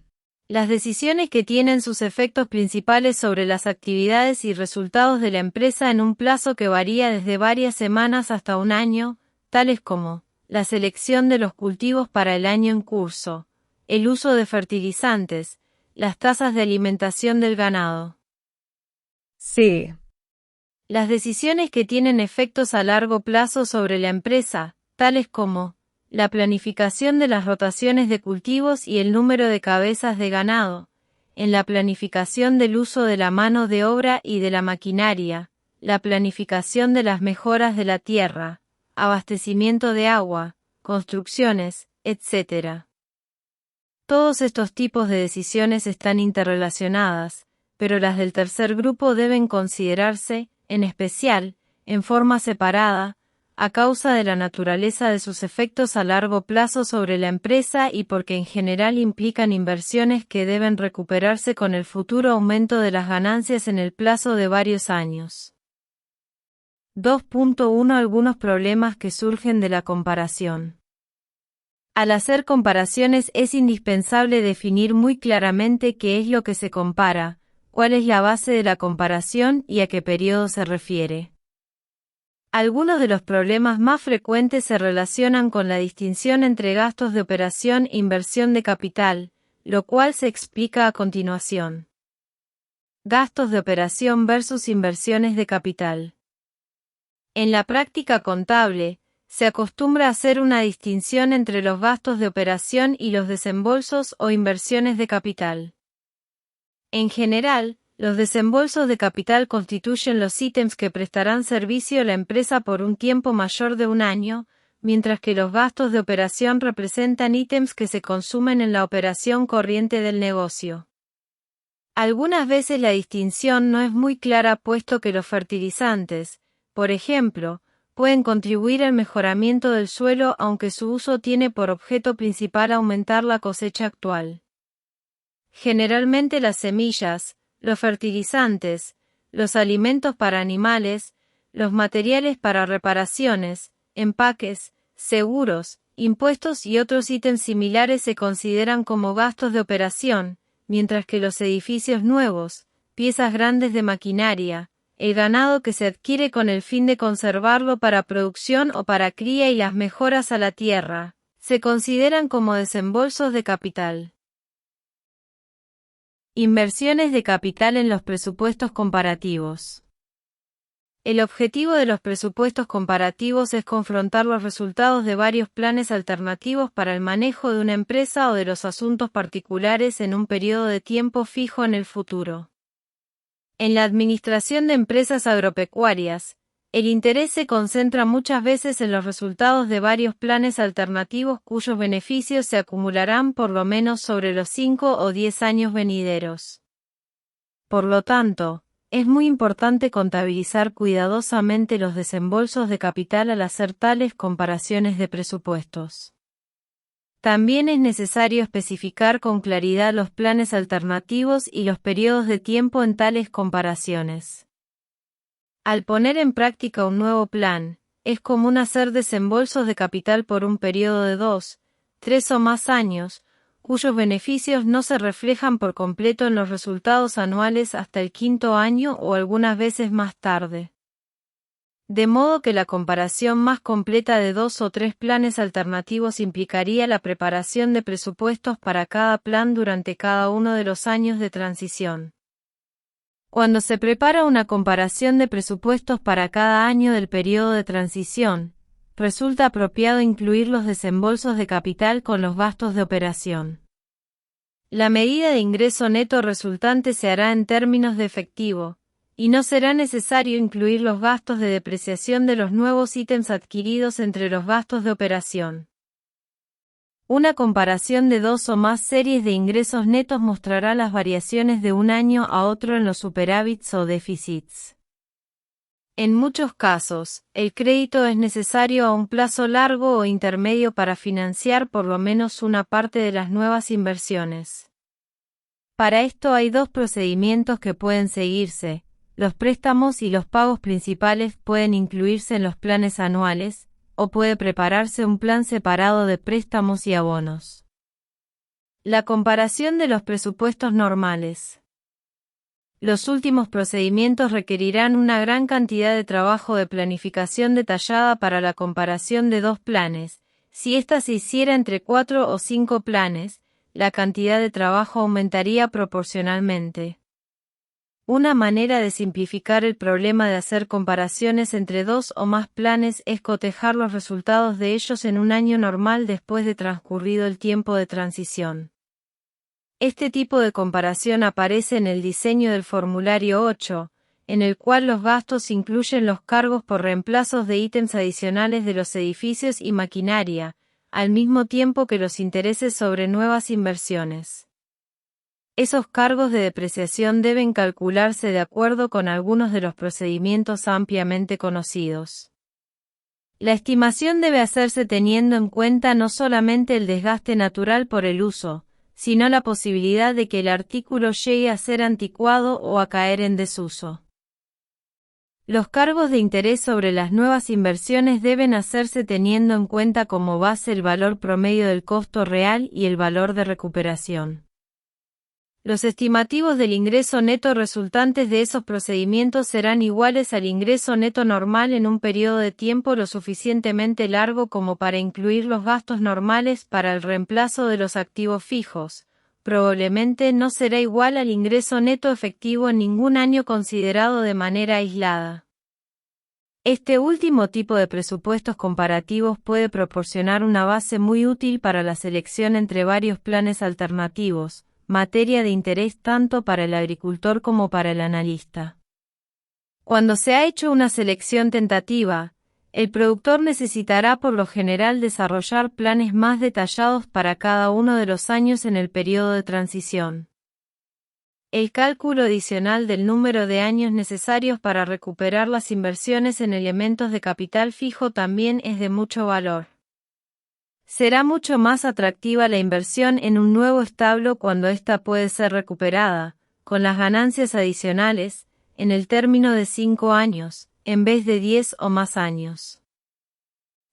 Las decisiones que tienen sus efectos principales sobre las actividades y resultados de la empresa en un plazo que varía desde varias semanas hasta un año, tales como la selección de los cultivos para el año en curso, el uso de fertilizantes, las tasas de alimentación del ganado. C. Las decisiones que tienen efectos a largo plazo sobre la empresa, tales como la planificación de las rotaciones de cultivos y el número de cabezas de ganado, en la planificación del uso de la mano de obra y de la maquinaria, la planificación de las mejoras de la tierra, abastecimiento de agua, construcciones, etc. Todos estos tipos de decisiones están interrelacionadas, pero las del tercer grupo deben considerarse, en especial, en forma separada, a causa de la naturaleza de sus efectos a largo plazo sobre la empresa y porque en general implican inversiones que deben recuperarse con el futuro aumento de las ganancias en el plazo de varios años. 2.1 Algunos problemas que surgen de la comparación. Al hacer comparaciones es indispensable definir muy claramente qué es lo que se compara, cuál es la base de la comparación y a qué periodo se refiere. Algunos de los problemas más frecuentes se relacionan con la distinción entre gastos de operación e inversión de capital, lo cual se explica a continuación. Gastos de operación versus inversiones de capital. En la práctica contable, se acostumbra a hacer una distinción entre los gastos de operación y los desembolsos o inversiones de capital. En general, los desembolsos de capital constituyen los ítems que prestarán servicio a la empresa por un tiempo mayor de un año, mientras que los gastos de operación representan ítems que se consumen en la operación corriente del negocio. Algunas veces la distinción no es muy clara puesto que los fertilizantes, por ejemplo, pueden contribuir al mejoramiento del suelo aunque su uso tiene por objeto principal aumentar la cosecha actual. Generalmente las semillas, los fertilizantes, los alimentos para animales, los materiales para reparaciones, empaques, seguros, impuestos y otros ítems similares se consideran como gastos de operación, mientras que los edificios nuevos, piezas grandes de maquinaria, el ganado que se adquiere con el fin de conservarlo para producción o para cría y las mejoras a la tierra, se consideran como desembolsos de capital. Inversiones de capital en los presupuestos comparativos. El objetivo de los presupuestos comparativos es confrontar los resultados de varios planes alternativos para el manejo de una empresa o de los asuntos particulares en un periodo de tiempo fijo en el futuro. En la administración de empresas agropecuarias, el interés se concentra muchas veces en los resultados de varios planes alternativos cuyos beneficios se acumularán por lo menos sobre los 5 o 10 años venideros. Por lo tanto, es muy importante contabilizar cuidadosamente los desembolsos de capital al hacer tales comparaciones de presupuestos. También es necesario especificar con claridad los planes alternativos y los periodos de tiempo en tales comparaciones. Al poner en práctica un nuevo plan, es común hacer desembolsos de capital por un periodo de 2, 3 o más años, cuyos beneficios no se reflejan por completo en los resultados anuales hasta el 5º año o algunas veces más tarde. De modo que la comparación más completa de 2 o 3 planes alternativos implicaría la preparación de presupuestos para cada plan durante cada uno de los años de transición. Cuando se prepara una comparación de presupuestos para cada año del periodo de transición, resulta apropiado incluir los desembolsos de capital con los gastos de operación. La medida de ingreso neto resultante se hará en términos de efectivo, y no será necesario incluir los gastos de depreciación de los nuevos ítems adquiridos entre los gastos de operación. Una comparación de 2 o más series de ingresos netos mostrará las variaciones de un año a otro en los superávits o déficits. En muchos casos, el crédito es necesario a un plazo largo o intermedio para financiar por lo menos una parte de las nuevas inversiones. Para esto hay 2 procedimientos que pueden seguirse. Los préstamos y los pagos principales pueden incluirse en los planes anuales, o puede prepararse un plan separado de préstamos y abonos. La comparación de los presupuestos normales. Los últimos procedimientos requerirán una gran cantidad de trabajo de planificación detallada para la comparación de 2 planes. Si ésta se hiciera entre 4 o 5 planes, la cantidad de trabajo aumentaría proporcionalmente. Una manera de simplificar el problema de hacer comparaciones entre 2 o más planes es cotejar los resultados de ellos en un año normal después de transcurrido el tiempo de transición. Este tipo de comparación aparece en el diseño del formulario 8, en el cual los gastos incluyen los cargos por reemplazos de ítems adicionales de los edificios y maquinaria, al mismo tiempo que los intereses sobre nuevas inversiones. Esos cargos de depreciación deben calcularse de acuerdo con algunos de los procedimientos ampliamente conocidos. La estimación debe hacerse teniendo en cuenta no solamente el desgaste natural por el uso, sino la posibilidad de que el artículo llegue a ser anticuado o a caer en desuso. Los cargos de interés sobre las nuevas inversiones deben hacerse teniendo en cuenta como base el valor promedio del costo real y el valor de recuperación. Los estimativos del ingreso neto resultantes de esos procedimientos serán iguales al ingreso neto normal en un periodo de tiempo lo suficientemente largo como para incluir los gastos normales para el reemplazo de los activos fijos. Probablemente no será igual al ingreso neto efectivo en ningún año considerado de manera aislada. Este último tipo de presupuestos comparativos puede proporcionar una base muy útil para la selección entre varios planes alternativos, materia de interés tanto para el agricultor como para el analista. Cuando se ha hecho una selección tentativa, el productor necesitará por lo general desarrollar planes más detallados para cada uno de los años en el periodo de transición. El cálculo adicional del número de años necesarios para recuperar las inversiones en elementos de capital fijo también es de mucho valor. Será mucho más atractiva la inversión en un nuevo establo cuando ésta puede ser recuperada, con las ganancias adicionales, en el término de 5 años, en vez de 10 o más años.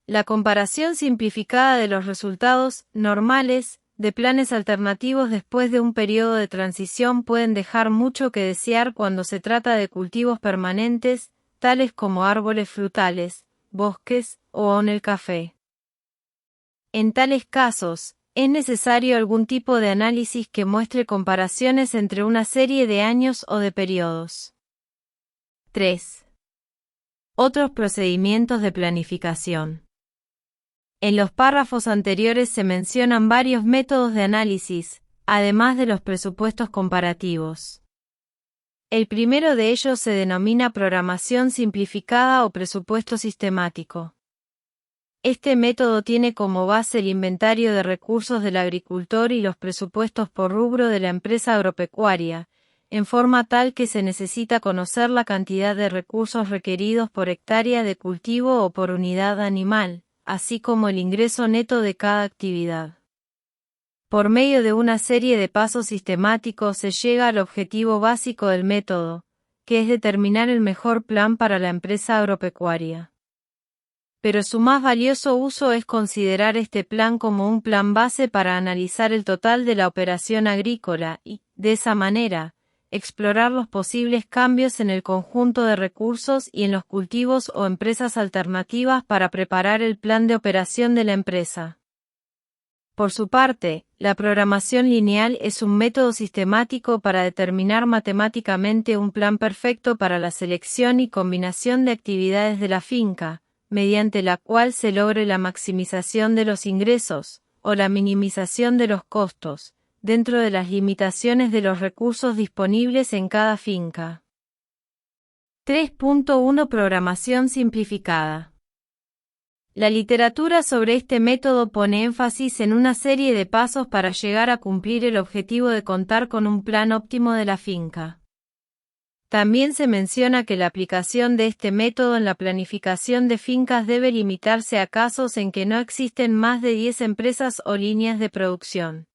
La comparación simplificada de los resultados normales de planes alternativos después de un periodo de transición pueden dejar mucho que desear cuando se trata de cultivos permanentes, tales como árboles frutales, bosques o aún el café. En tales casos, es necesario algún tipo de análisis que muestre comparaciones entre una serie de años o de periodos. 3. Otros procedimientos de planificación. En los párrafos anteriores se mencionan varios métodos de análisis, además de los presupuestos comparativos. El primero de ellos se denomina programación simplificada o presupuesto sistemático. Este método tiene como base el inventario de recursos del agricultor y los presupuestos por rubro de la empresa agropecuaria, en forma tal que se necesita conocer la cantidad de recursos requeridos por hectárea de cultivo o por unidad animal, así como el ingreso neto de cada actividad. Por medio de una serie de pasos sistemáticos se llega al objetivo básico del método, que es determinar el mejor plan para la empresa agropecuaria. pero su más valioso uso es considerar este plan como un plan base para analizar el total de la operación agrícola y, de esa manera, explorar los posibles cambios en el conjunto de recursos y en los cultivos o empresas alternativas para preparar el plan de operación de la empresa. Por su parte, la programación lineal es un método sistemático para determinar matemáticamente un plan perfecto para la selección y combinación de actividades de la finca, mediante la cual se logre la maximización de los ingresos, o la minimización de los costos, dentro de las limitaciones de los recursos disponibles en cada finca. 3.1 Programación simplificada. La literatura sobre este método pone énfasis en una serie de pasos para llegar a cumplir el objetivo de contar con un plan óptimo de la finca. También se menciona que la aplicación de este método en la planificación de fincas debe limitarse a casos en que no existen más de 10 empresas o líneas de producción.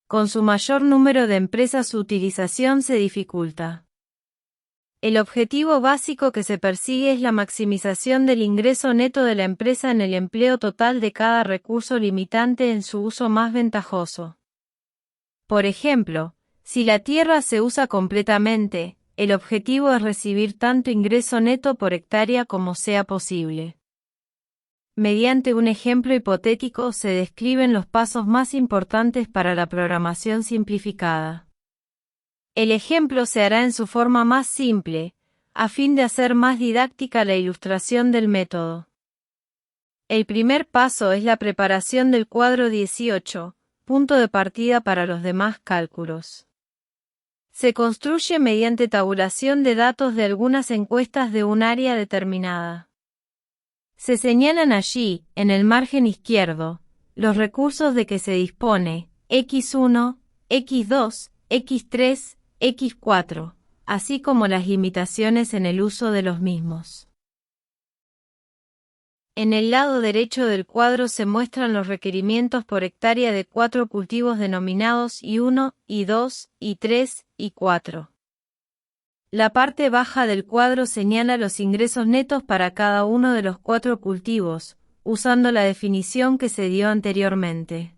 Con su mayor número de empresas su utilización se dificulta. El objetivo básico que se persigue es la maximización del ingreso neto de la empresa en el empleo total de cada recurso limitante en su uso más ventajoso. Por ejemplo, si la tierra se usa completamente, el objetivo es recibir tanto ingreso neto por hectárea como sea posible. Mediante un ejemplo hipotético se describen los pasos más importantes para la programación simplificada. El ejemplo se hará en su forma más simple, a fin de hacer más didáctica la ilustración del método. El primer paso es la preparación del cuadro 18, punto de partida para los demás cálculos. Se construye mediante tabulación de datos de algunas encuestas de un área determinada. Se señalan allí, en el margen izquierdo, los recursos de que se dispone, X1, X2, X3, X4, así como las limitaciones en el uso de los mismos. En el lado derecho del cuadro se muestran los requerimientos por hectárea de 4 cultivos denominados I1, I2, I3, I4. La parte baja del cuadro señala los ingresos netos para cada uno de los 4 cultivos, usando la definición que se dio anteriormente.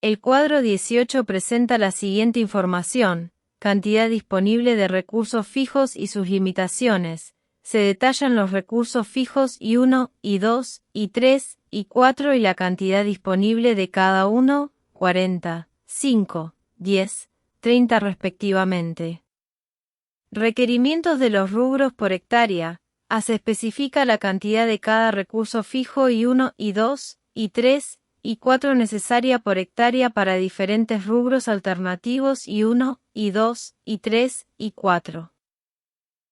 El cuadro 18 presenta la siguiente información: cantidad disponible de recursos fijos y sus limitaciones. Se detallan los recursos fijos I1, I2, I3, I4 y la cantidad disponible de cada uno, 40, 5, 10, 30 respectivamente. Requerimientos de los rubros por hectárea. Se especifica la cantidad de cada recurso fijo I1, I2, I3, I4 necesaria por hectárea para diferentes rubros alternativos I1, I2, I3, I4.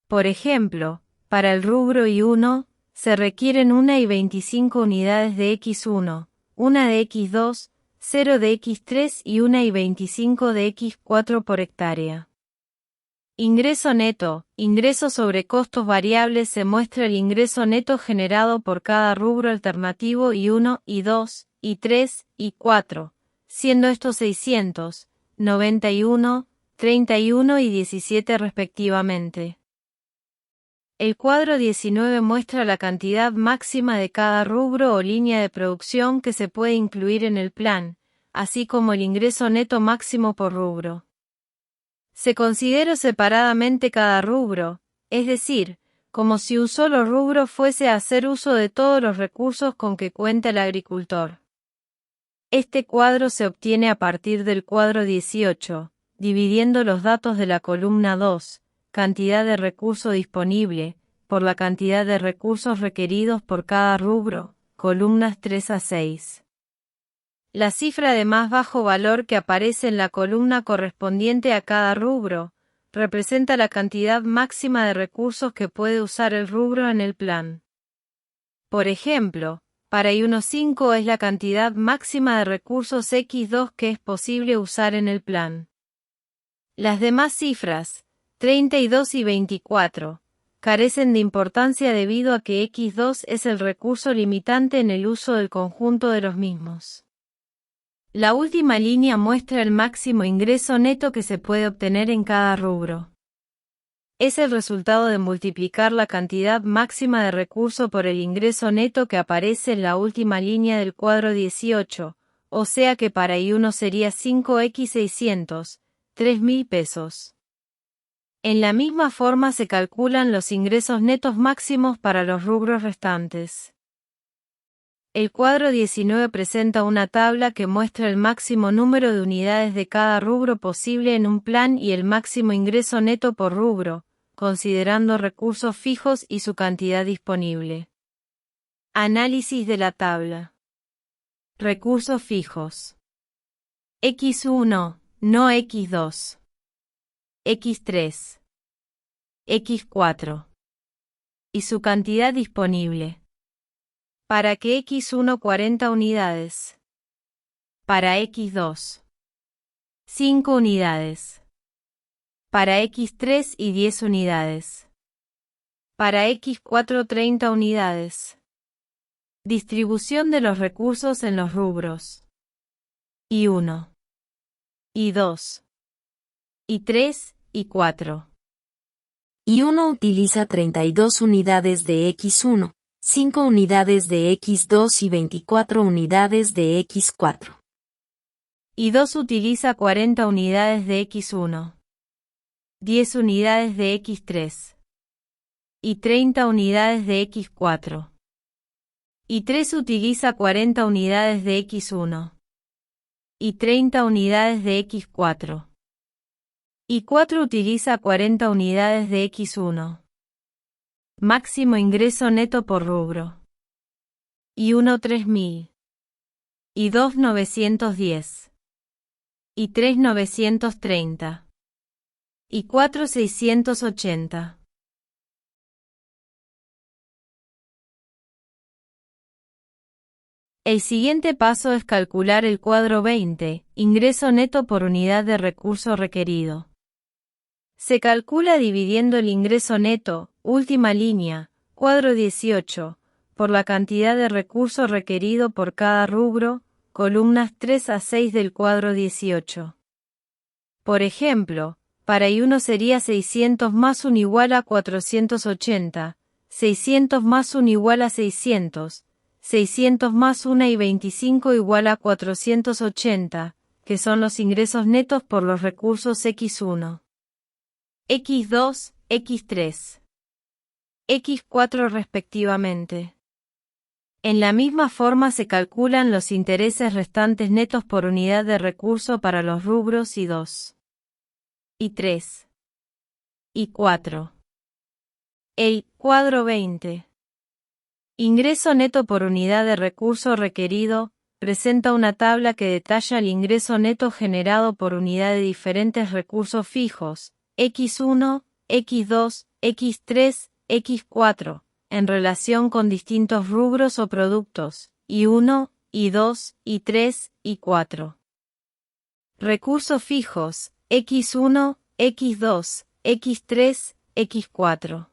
Por ejemplo, para el rubro I1, se requieren 1 y 25 unidades de X1, 1 de X2, 0 de X3 y 1 y 25 de X4 por hectárea. Ingreso neto. Ingreso sobre costos variables. Se muestra el ingreso neto generado por cada rubro alternativo I1, I2, I3, I4, siendo estos 600, 91, 31 y 17 respectivamente. El cuadro 19 muestra la cantidad máxima de cada rubro o línea de producción que se puede incluir en el plan, así como el ingreso neto máximo por rubro. Se considera separadamente cada rubro, es decir, como si un solo rubro fuese a hacer uso de todos los recursos con que cuenta el agricultor. Este cuadro se obtiene a partir del cuadro 18, dividiendo los datos de la columna 2, cantidad de recurso disponible, por la cantidad de recursos requeridos por cada rubro, columnas 3 a 6. La cifra de más bajo valor que aparece en la columna correspondiente a cada rubro, representa la cantidad máxima de recursos que puede usar el rubro en el plan. Por ejemplo, para I1.5 es la cantidad máxima de recursos X2 que es posible usar en el plan. Las demás cifras, 32 y 24, carecen de importancia debido a que X2 es el recurso limitante en el uso del conjunto de los mismos. La última línea muestra el máximo ingreso neto que se puede obtener en cada rubro. Es el resultado de multiplicar la cantidad máxima de recurso por el ingreso neto que aparece en la última línea del cuadro 18, o sea que para I1 sería 5x600, 3.000 pesos. En la misma forma se calculan los ingresos netos máximos para los rubros restantes. El cuadro 19 presenta una tabla que muestra el máximo número de unidades de cada rubro posible en un plan y el máximo ingreso neto por rubro, considerando recursos fijos y su cantidad disponible. Análisis de la tabla. Recursos fijos. X1, no X2. X3. X4. Y su cantidad disponible. Para que X1 40 unidades. Para X2 5 unidades. Para X3 y 10 unidades. Para X4 30 unidades. Distribución de los recursos en los rubros. I1. I2. I3 y 4. I1 utiliza 32 unidades de X1. 5 unidades de X2 y 24 unidades de X4. I2 utiliza 40 unidades de X1, 10 unidades de X3 y 30 unidades de X4. I3 utiliza 40 unidades de X1 y 30 unidades de X4. I4 utiliza 40 unidades de X1. Máximo ingreso neto por rubro. I1 3.000. I2 910. I3 930. I4 680. El siguiente paso es calcular el cuadro 20, ingreso neto por unidad de recurso requerido. Se calcula dividiendo el ingreso neto, última línea, cuadro 18, por la cantidad de recurso requerido por cada rubro, columnas 3 a 6 del cuadro 18. Por ejemplo, para I1 sería 600 más 1 igual a 480, 600 más 1 igual a 600, 600 más 1 y 25 igual a 480, que son los ingresos netos por los recursos X1. X2, X3, X4 respectivamente. En la misma forma se calculan los intereses restantes netos por unidad de recurso para los rubros I2, I3, I4. El cuadro 20. Ingreso neto por unidad de recurso requerido, presenta una tabla que detalla el ingreso neto generado por unidad de diferentes recursos fijos, X1, X2, X3, X4, en relación con distintos rubros o productos, I1, I2, I3, I4. Recursos fijos, X1, X2, X3, X4.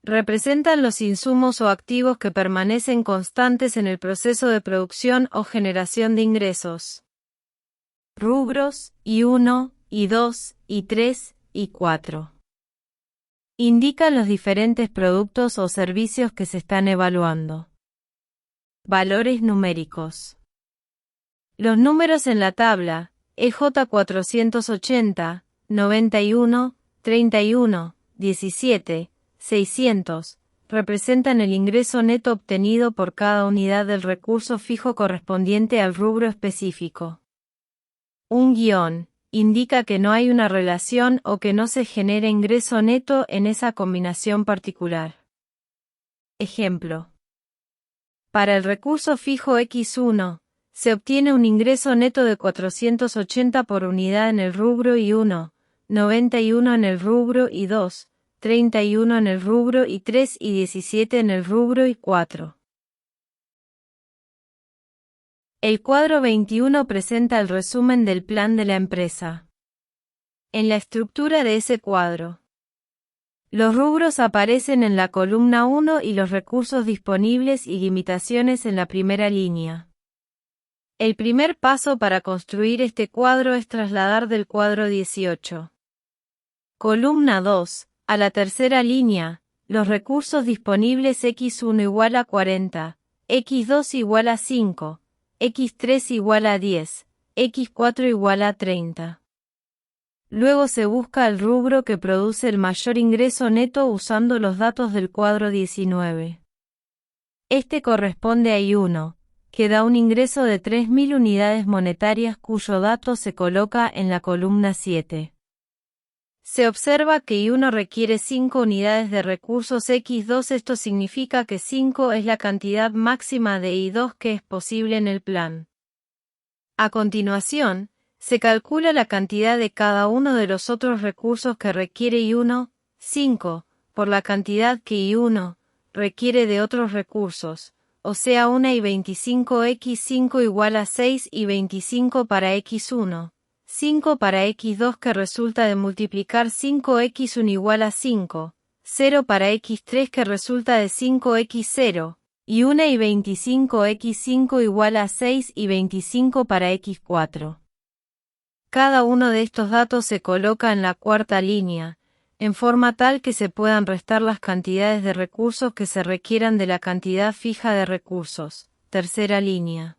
Representan los insumos o activos que permanecen constantes en el proceso de producción o generación de ingresos. Rubros, I1, I2, I3, I4. Indican los diferentes productos o servicios que se están evaluando. Valores numéricos. Los números en la tabla, EJ 480, 91, 31, 17, 600, representan el ingreso neto obtenido por cada unidad del recurso fijo correspondiente al rubro específico. Un guión indica que no hay una relación o que no se genera ingreso neto en esa combinación particular. Ejemplo. Para el recurso fijo X1, se obtiene un ingreso neto de 480 por unidad en el rubro I1, 91 en el rubro I2, 31 en el rubro I3 y 17 en el rubro I4. El cuadro 21 presenta el resumen del plan de la empresa. En la estructura de ese cuadro, los rubros aparecen en la columna 1 y los recursos disponibles y limitaciones en la primera línea. El primer paso para construir este cuadro es trasladar del cuadro 18 Columna 2, a la tercera línea, los recursos disponibles x1 igual a 40, x2 igual a 5, x3 igual a 10, x4 igual a 30. Luego se busca el rubro que produce el mayor ingreso neto usando los datos del cuadro 19. Este corresponde a I1, que da un ingreso de 3.000 unidades monetarias cuyo dato se coloca en la columna 7. Se observa que I1 requiere 5 unidades de recursos X2. Esto significa que 5 es la cantidad máxima de I2 que es posible en el plan. A continuación, se calcula la cantidad de cada uno de los otros recursos que requiere I1, 5, por la cantidad que I1 requiere de otros recursos, o sea 1 y 25 x5 igual a 6 y 25 para x1. 5 para x2 que resulta de multiplicar 5x1 igual a 5, 0 para x3 que resulta de 5x0, y 1 y 25 x5 igual a 6 y 25 para x4. Cada uno de estos datos se coloca en la cuarta línea, en forma tal que se puedan restar las cantidades de recursos que se requieran de la cantidad fija de recursos, tercera línea.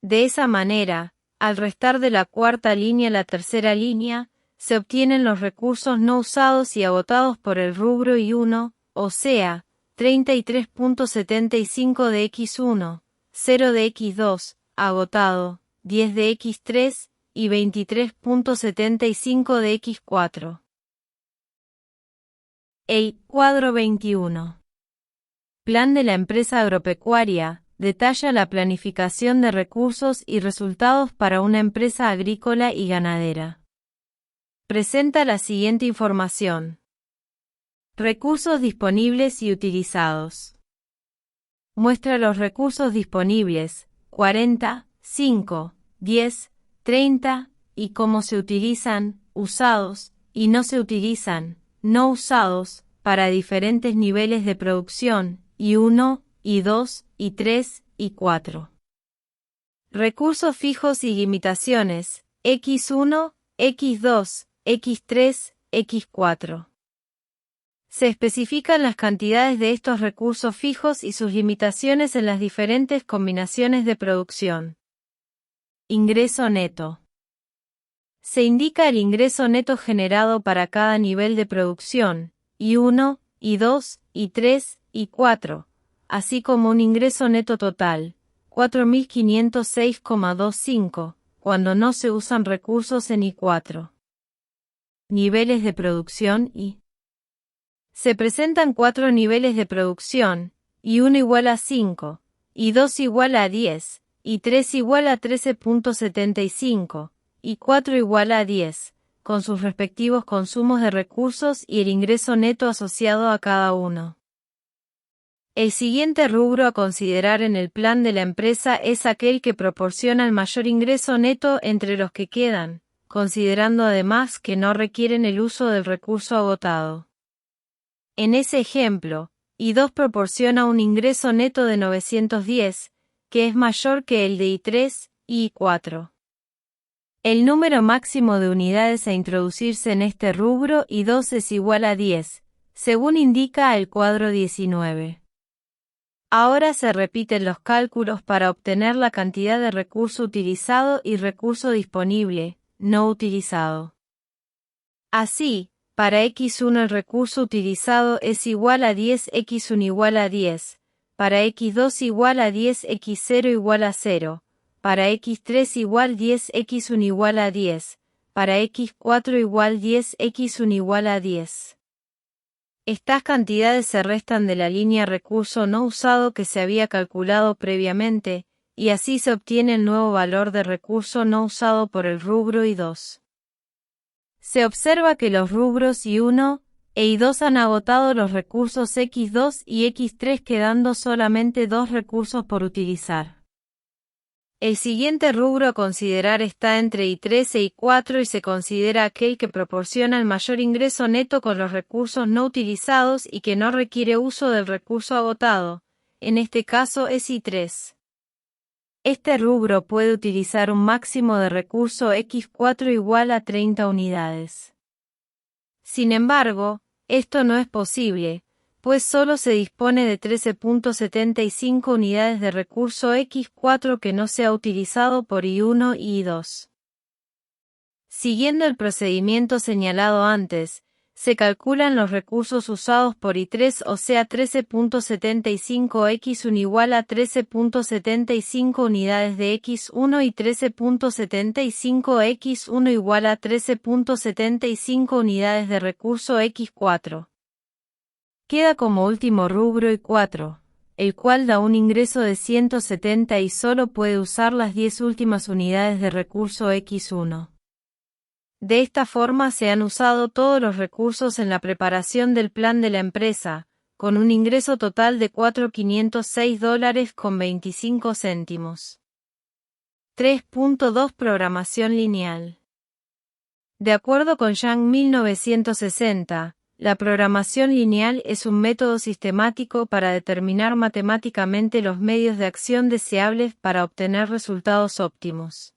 De esa manera, al restar de la cuarta línea la tercera línea, se obtienen los recursos no usados y agotados por el rubro I1, o sea, 33.75 de X1, 0 de X2, agotado, 10 de X3 y 23.75 de X4. Cuadro 21. Plan de la empresa agropecuaria. Detalla la planificación de recursos y resultados para una empresa agrícola y ganadera. Presenta la siguiente información. Recursos disponibles y utilizados. Muestra los recursos disponibles, 40, 5, 10, 30, y cómo se utilizan, usados, y no se utilizan, no usados, para diferentes niveles de producción, I1, I2, I3, I4. Recursos fijos y limitaciones, X1, X2, X3, X4. Se especifican las cantidades de estos recursos fijos y sus limitaciones en las diferentes combinaciones de producción. Ingreso neto. Se indica el ingreso neto generado para cada nivel de producción, I1, I2, I3, I4, así como un ingreso neto total, 4.506,25, cuando no se usan recursos en I4. Niveles de producción I. Se presentan 4 niveles de producción, I1 igual a 5, I2 igual a 10, I3 igual a 13.75, I4 igual a 10, con sus respectivos consumos de recursos y el ingreso neto asociado a cada uno. El siguiente rubro a considerar en el plan de la empresa es aquel que proporciona el mayor ingreso neto entre los que quedan, considerando además que no requieren el uso del recurso agotado. En ese ejemplo, I2 proporciona un ingreso neto de 910, que es mayor que el de I3 y I4. El número máximo de unidades a introducirse en este rubro I2 es igual a 10, según indica el cuadro 19. Ahora se repiten los cálculos para obtener la cantidad de recurso utilizado y recurso disponible, no utilizado. Así, para X1 el recurso utilizado es igual a 10, X1 igual a 10, para X2 igual a 10, X0 igual a 0, para X3 igual 10, X1 igual a 10, para X4 igual 10, X1 igual a 10. Estas cantidades se restan de la línea recurso no usado que se había calculado previamente, y así se obtiene el nuevo valor de recurso no usado por el rubro I2. Se observa que los rubros I1 e I2 han agotado los recursos X2 y X3 quedando solamente 2 recursos por utilizar. El siguiente rubro a considerar está entre I3 e I4 y se considera aquel que proporciona el mayor ingreso neto con los recursos no utilizados y que no requiere uso del recurso agotado, en este caso es I3. Este rubro puede utilizar un máximo de recurso X4 igual a 30 unidades. Sin embargo, esto no es posible, pues solo se dispone de 13.75 unidades de recurso X4 que no se ha utilizado por I1 y I2. Siguiendo el procedimiento señalado antes, se calculan los recursos usados por I3, o sea 13.75X1 igual a 13.75 unidades de X1 y 13.75X1 igual a 13.75 unidades de recurso X4. Queda como último rubro I4, el cual da un ingreso de 170 y solo puede usar las 10 últimas unidades de recurso X1. De esta forma se han usado todos los recursos en la preparación del plan de la empresa, con un ingreso total de $4.506.25. 3.2 Programación lineal. De acuerdo con Yang 1960, la programación lineal es un método sistemático para determinar matemáticamente los medios de acción deseables para obtener resultados óptimos.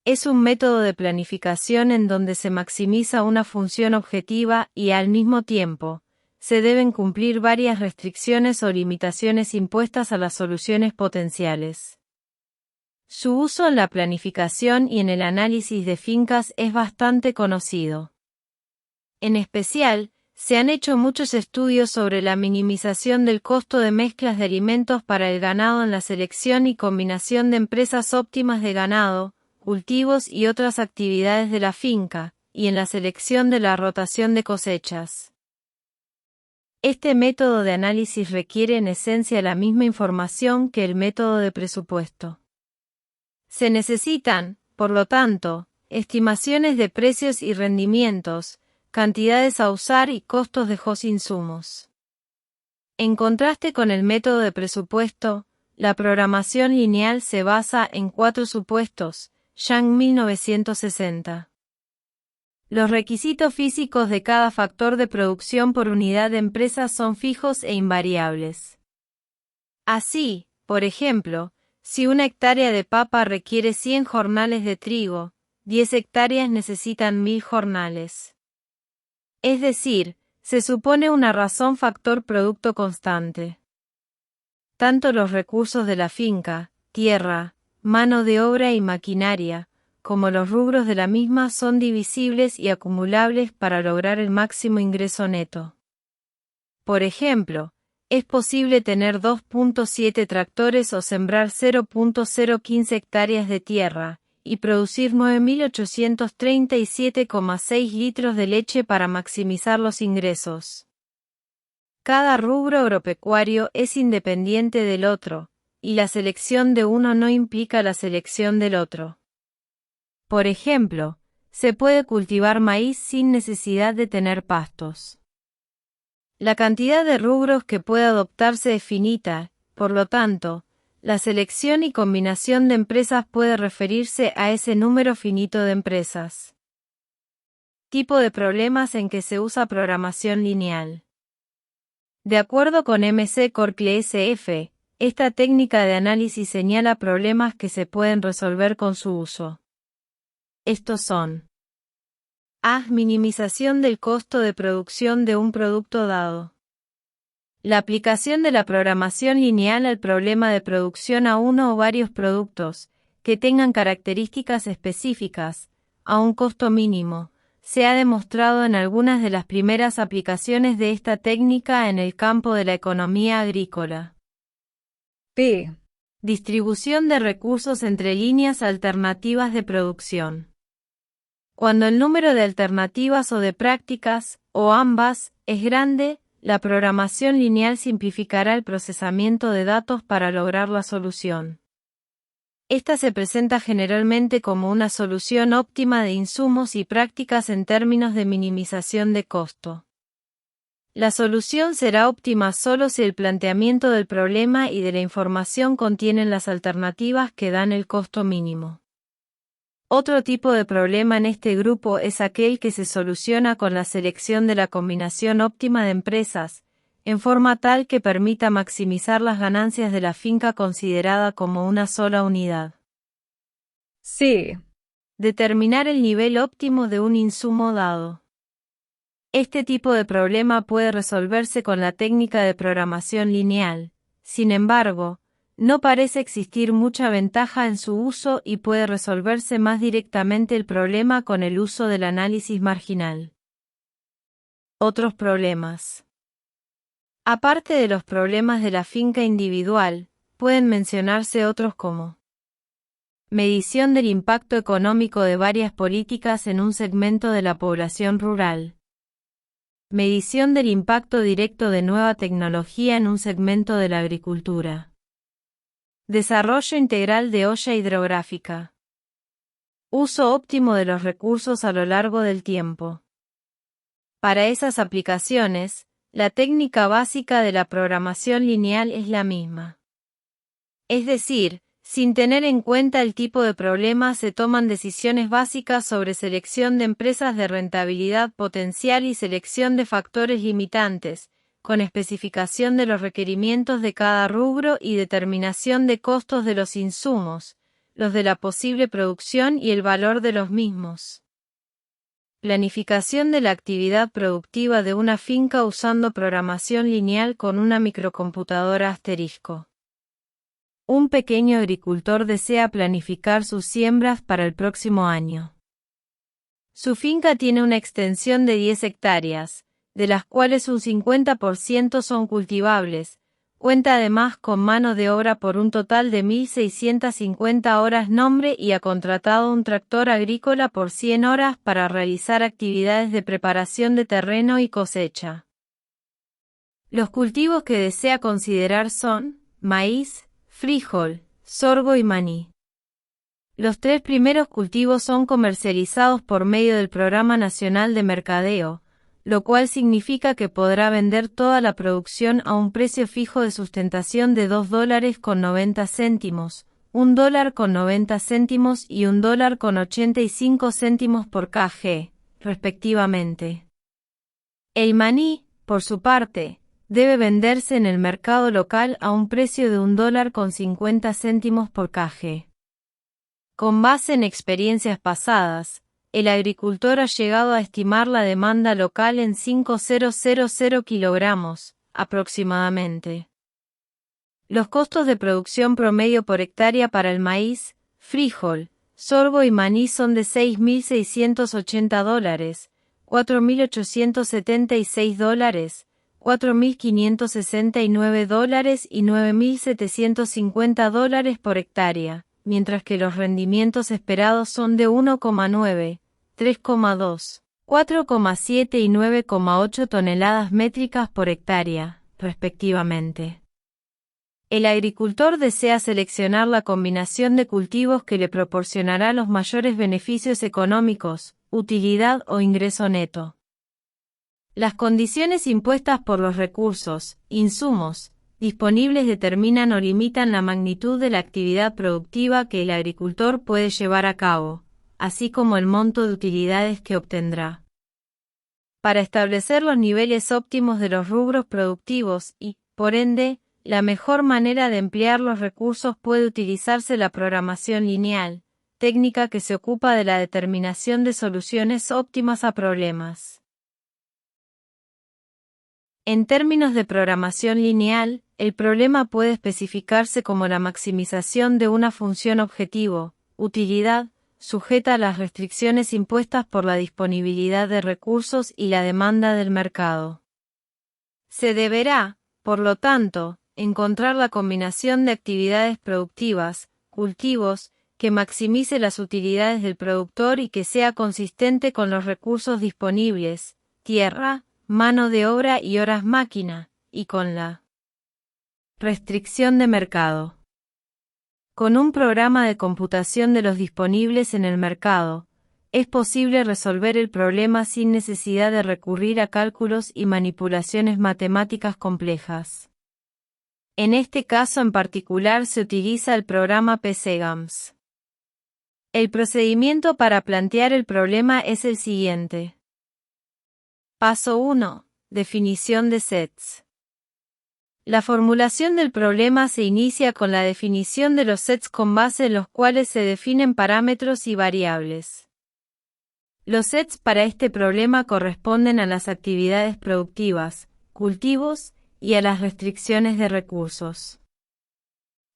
Es un método de planificación en donde se maximiza una función objetiva y, al mismo tiempo, se deben cumplir varias restricciones o limitaciones impuestas a las soluciones potenciales. Su uso en la planificación y en el análisis de fincas es bastante conocido. En especial, se han hecho muchos estudios sobre la minimización del costo de mezclas de alimentos para el ganado en la selección y combinación de empresas óptimas de ganado, cultivos y otras actividades de la finca, y en la selección de la rotación de cosechas. Este método de análisis requiere en esencia la misma información que el método de presupuesto. Se necesitan, por lo tanto, estimaciones de precios y rendimientos, cantidades a usar y costos de los insumos. En contraste con el método de presupuesto, la programación lineal se basa en 4 supuestos, Yang 1960. Los requisitos físicos de cada factor de producción por unidad de empresa son fijos e invariables. Así, por ejemplo, si una hectárea de papa requiere 100 jornales de trigo, 10 hectáreas necesitan 1000 jornales. Es decir, se supone una razón factor-producto constante. Tanto los recursos de la finca, tierra, mano de obra y maquinaria, como los rubros de la misma son divisibles y acumulables para lograr el máximo ingreso neto. Por ejemplo, es posible tener 2.7 tractores o sembrar 0.015 hectáreas de tierra, y producir 9.837,6 litros de leche para maximizar los ingresos. Cada rubro agropecuario es independiente del otro, y la selección de uno no implica la selección del otro. Por ejemplo, se puede cultivar maíz sin necesidad de tener pastos. La cantidad de rubros que puede adoptarse es finita, por lo tanto, la selección y combinación de empresas puede referirse a ese número finito de empresas. Tipo de problemas en que se usa programación lineal. De acuerdo con MC Corp SF, esta técnica de análisis señala problemas que se pueden resolver con su uso. Estos son: A. Minimización del costo de producción de un producto dado. La aplicación de la programación lineal al problema de producción a uno o varios productos, que tengan características específicas, a un costo mínimo, se ha demostrado en algunas de las primeras aplicaciones de esta técnica en el campo de la economía agrícola. B. Distribución de recursos entre líneas alternativas de producción. Cuando el número de alternativas o de prácticas, o ambas, es grande, la programación lineal simplificará el procesamiento de datos para lograr la solución. Esta se presenta generalmente como una solución óptima de insumos y prácticas en términos de minimización de costo. La solución será óptima solo si el planteamiento del problema y de la información contienen las alternativas que dan el costo mínimo. Otro tipo de problema en este grupo es aquel que se soluciona con la selección de la combinación óptima de empresas, en forma tal que permita maximizar las ganancias de la finca considerada como una sola unidad. C. Determinar el nivel óptimo de un insumo dado. Este tipo de problema puede resolverse con la técnica de programación lineal. Sin embargo, no parece existir mucha ventaja en su uso y puede resolverse más directamente el problema con el uso del análisis marginal. Otros problemas. Aparte de los problemas de la finca individual, pueden mencionarse otros como medición del impacto económico de varias políticas en un segmento de la población rural. Medición del impacto directo de nueva tecnología en un segmento de la agricultura. Desarrollo integral de olla hidrográfica. Uso óptimo de los recursos a lo largo del tiempo. Para esas aplicaciones, la técnica básica de la programación lineal es la misma. Es decir, sin tener en cuenta el tipo de problema se toman decisiones básicas sobre selección de empresas de rentabilidad potencial y selección de factores limitantes, con especificación de los requerimientos de cada rubro y determinación de costos de los insumos, los de la posible producción y el valor de los mismos. Planificación de la actividad productiva de una finca usando programación lineal con una microcomputadora asterisco. Un pequeño agricultor desea planificar sus siembras para el próximo año. Su finca tiene una extensión de 10 hectáreas, de las cuales un 50% son cultivables. Cuenta además con mano de obra por un total de 1.650 horas nombre y ha contratado un tractor agrícola por 100 horas para realizar actividades de preparación de terreno y cosecha. Los cultivos que desea considerar son maíz, frijol, sorgo y maní. Los 3 primeros cultivos son comercializados por medio del Programa Nacional de Mercadeo, lo cual significa que podrá vender toda la producción a un precio fijo de sustentación de $2.90, $1.90 y $1.85 por kg, respectivamente. El maní, por su parte, debe venderse en el mercado local a un precio de $1.50 por kg. Con base en experiencias pasadas, el agricultor ha llegado a estimar la demanda local en 5.000 kilogramos, aproximadamente. Los costos de producción promedio por hectárea para el maíz, frijol, sorgo y maní son de $6.680, $4.876, $4.569 y $9.750 por hectárea, mientras que los rendimientos esperados son de 1,9, 3,2, 4,7 y 9,8 toneladas métricas por hectárea, respectivamente. El agricultor desea seleccionar la combinación de cultivos que le proporcionará los mayores beneficios económicos, utilidad o ingreso neto. Las condiciones impuestas por los recursos, insumos, disponibles determinan o limitan la magnitud de la actividad productiva que el agricultor puede llevar a cabo, así como el monto de utilidades que obtendrá. Para establecer los niveles óptimos de los rubros productivos y, por ende, la mejor manera de emplear los recursos puede utilizarse la programación lineal, técnica que se ocupa de la determinación de soluciones óptimas a problemas. En términos de programación lineal, el problema puede especificarse como la maximización de una función objetivo, utilidad, sujeta a las restricciones impuestas por la disponibilidad de recursos y la demanda del mercado. Se deberá, por lo tanto, encontrar la combinación de actividades productivas, cultivos, que maximice las utilidades del productor y que sea consistente con los recursos disponibles, tierra, mano de obra y horas máquina, y con la restricción de mercado. Con un programa de computación de los disponibles en el mercado, es posible resolver el problema sin necesidad de recurrir a cálculos y manipulaciones matemáticas complejas. En este caso en particular se utiliza el programa PCGAMS. El procedimiento para plantear el problema es el siguiente. Paso 1. Definición de sets. La formulación del problema se inicia con la definición de los sets con base en los cuales se definen parámetros y variables. Los sets para este problema corresponden a las actividades productivas, cultivos, y a las restricciones de recursos.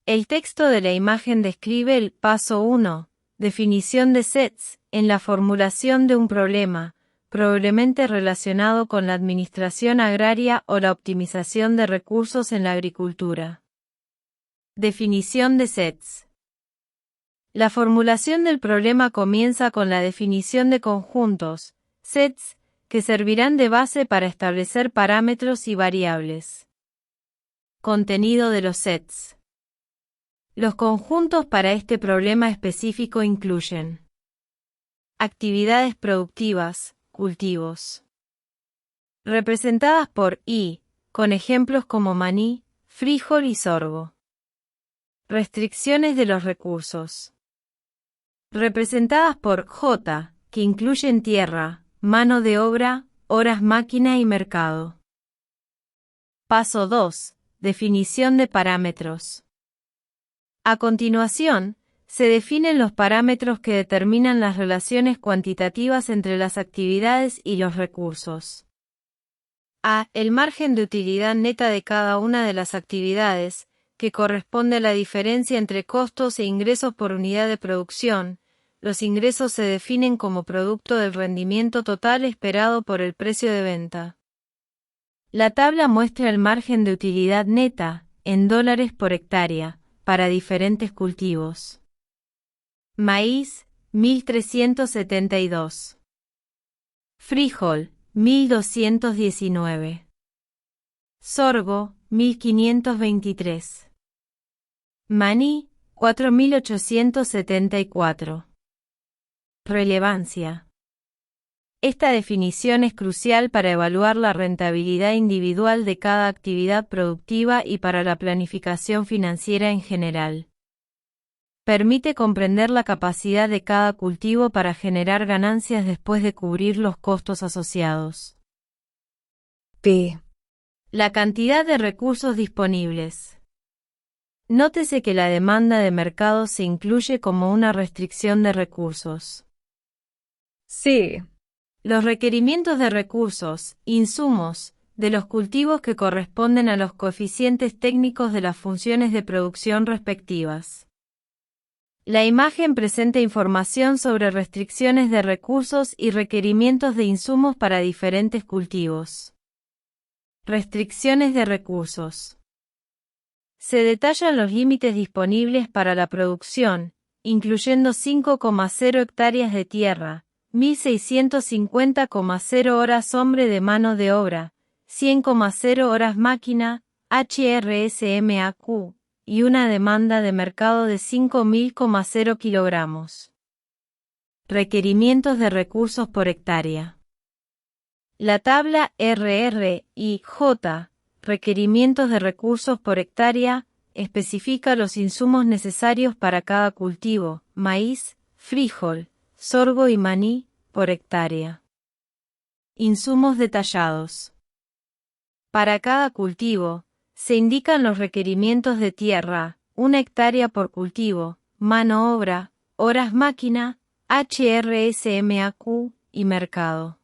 El texto de la imagen describe el paso 1, definición de sets, en la formulación de un problema, probablemente relacionado con la administración agraria o la optimización de recursos en la agricultura. Definición de sets. La formulación del problema comienza con la definición de conjuntos, sets, que servirán de base para establecer parámetros y variables. Contenido de los sets. Los conjuntos para este problema específico incluyen actividades productivas, cultivos, representadas por I, con ejemplos como maní, frijol y sorgo. Restricciones de los recursos, representadas por J, que incluyen tierra, mano de obra, horas máquina y mercado. Paso 2. Definición de parámetros. A continuación, se definen los parámetros que determinan las relaciones cuantitativas entre las actividades y los recursos. A. El margen de utilidad neta de cada una de las actividades, que corresponde a la diferencia entre costos e ingresos por unidad de producción. Los ingresos se definen como producto del rendimiento total esperado por el precio de venta. La tabla muestra el margen de utilidad neta, en dólares por hectárea, para diferentes cultivos. Maíz, 1.372. Frijol, 1.219. Sorgo, 1.523. Maní, 4.874. Relevancia. Esta definición es crucial para evaluar la rentabilidad individual de cada actividad productiva y para la planificación financiera en general. Permite comprender la capacidad de cada cultivo para generar ganancias después de cubrir los costos asociados. B. La cantidad de recursos disponibles. Nótese que la demanda de mercado se incluye como una restricción de recursos. C. Los requerimientos de recursos, insumos, de los cultivos que corresponden a los coeficientes técnicos de las funciones de producción respectivas. La imagen presenta información sobre restricciones de recursos y requerimientos de insumos para diferentes cultivos. Restricciones de recursos. Se detallan los límites disponibles para la producción, incluyendo 5,0 hectáreas de tierra, 1.650,0 horas hombre de mano de obra, 100,0 horas máquina, HRSMAQ, y una demanda de mercado de 5.000,0 kilogramos. Requerimientos de recursos por hectárea. La tabla RR y J, requerimientos de recursos por hectárea, especifica los insumos necesarios para cada cultivo, maíz, frijol, sorgo y maní, por hectárea. Insumos detallados. Para cada cultivo, se indican los requerimientos de tierra, 1 hectárea por cultivo, mano obra, horas máquina, HRSMAQ y mercado.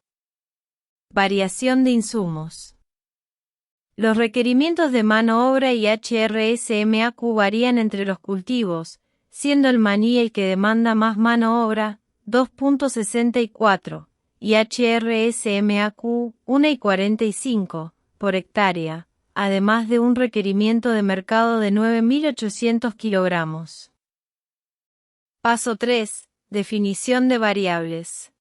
Variación de insumos. Los requerimientos de mano obra y HRSMAQ varían entre los cultivos, siendo el maní el que demanda más mano obra, 2.64, y HRSMAQ 1,45 por hectárea, además de un requerimiento de mercado de 9.800 kilogramos. Paso 3. Definición de variables.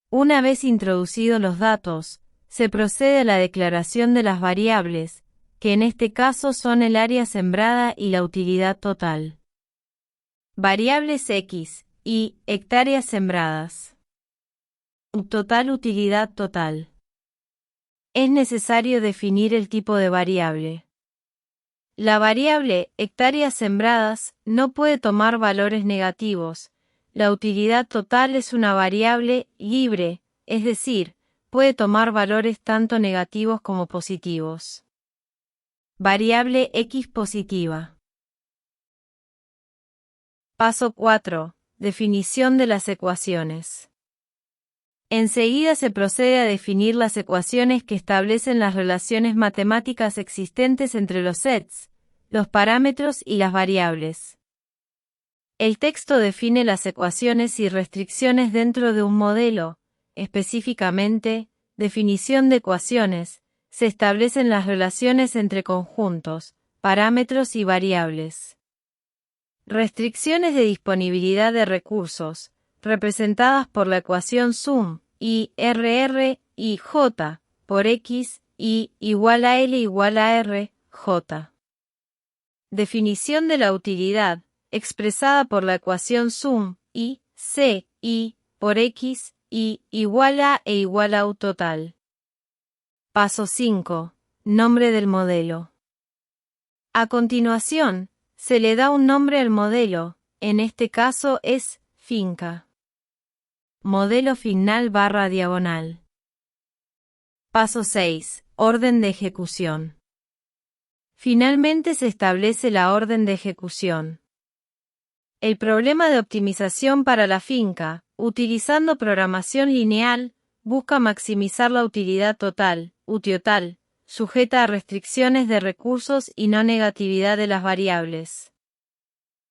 Una vez introducidos los datos, se procede a la declaración de las variables, que en este caso son el área sembrada y la utilidad total. Variables X y hectáreas sembradas. Total utilidad total. Es necesario definir el tipo de variable. La variable hectáreas sembradas no puede tomar valores negativos. La utilidad total es una variable libre, es decir, puede tomar valores tanto negativos como positivos. Variable X positiva. Paso 4. Definición de las ecuaciones. Enseguida se procede a definir las ecuaciones que establecen las relaciones matemáticas existentes entre los sets, los parámetros y las variables. El texto define las ecuaciones y restricciones dentro de un modelo, específicamente, definición de ecuaciones, se establecen las relaciones entre conjuntos, parámetros y variables. Restricciones de disponibilidad de recursos, representadas por la ecuación sum, y RR y J, por X, y igual a L igual a R, J. Definición de la utilidad, expresada por la ecuación sum, y C, y, por X, y igual a e igual a U total. Paso 5. Nombre del modelo. A continuación, se le da un nombre al modelo, en este caso es finca. Modelo final / diagonal. Paso 6. Orden de ejecución. Finalmente se establece la orden de ejecución. El problema de optimización para la finca, utilizando programación lineal, busca maximizar la utilidad total, UTIOTAL, sujeta a restricciones de recursos y no negatividad de las variables.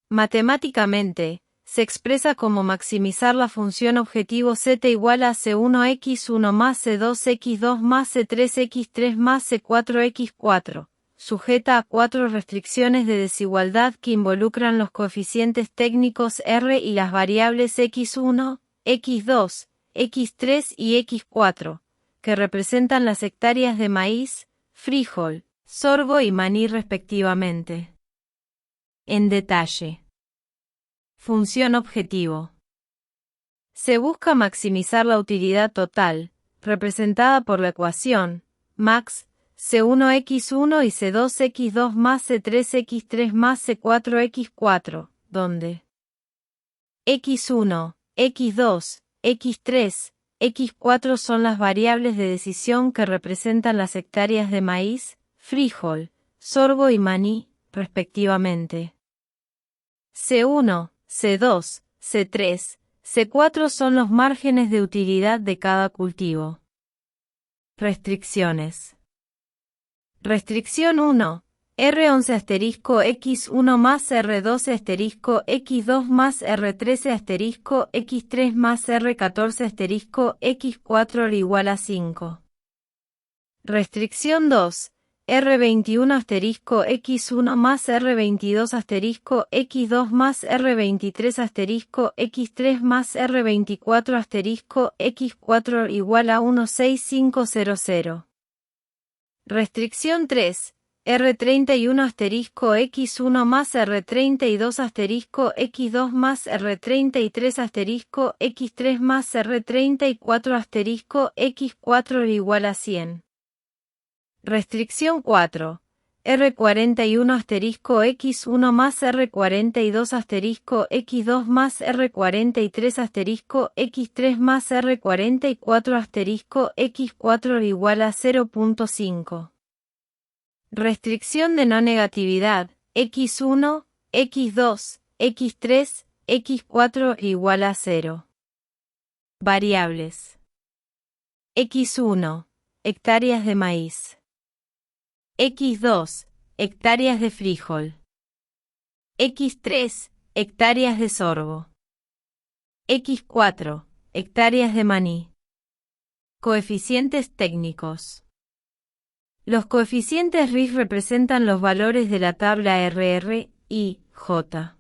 Matemáticamente, se expresa como maximizar la función objetivo z igual a C1x1 más C2x2 más C3x3 más C4x4, sujeta a 4 restricciones de desigualdad que involucran los coeficientes técnicos R y las variables x1, x2, x3 y x4, que representan las hectáreas de maíz, frijol, sorgo y maní respectivamente. En detalle. Función objetivo. Se busca maximizar la utilidad total, representada por la ecuación, max, C1x1 y C2x2 más C3x3 más C4x4, donde x1, x2, x3, x4 son las variables de decisión que representan las hectáreas de maíz, frijol, sorgo y maní, respectivamente. C1, C2, C3, C4 son los márgenes de utilidad de cada cultivo. Restricciones. Restricción 1. R11 asterisco X1 más R12 asterisco X2 más R13 asterisco X3 más R14 asterisco X4 igual a 5. Restricción 2. R21 asterisco X1 más R22 asterisco X2 más R23 asterisco X3 más R24 asterisco X4 igual a 16500. Restricción 3. R31 asterisco X1 más R32 asterisco X2 más R33 asterisco X3 más R34 asterisco X4 igual a 100. Restricción 4. R41 asterisco X1 más R42 asterisco X2 más R43 asterisco X3 más R44 asterisco X4 igual a 0.5. Restricción de no negatividad, X1, X2, X3, X4 igual a 0. Variables. X1, hectáreas de maíz. X2, hectáreas de frijol. X3, hectáreas de sorgo. X4, hectáreas de maní. Coeficientes técnicos. Los coeficientes RIF representan los valores de la tabla RR y J.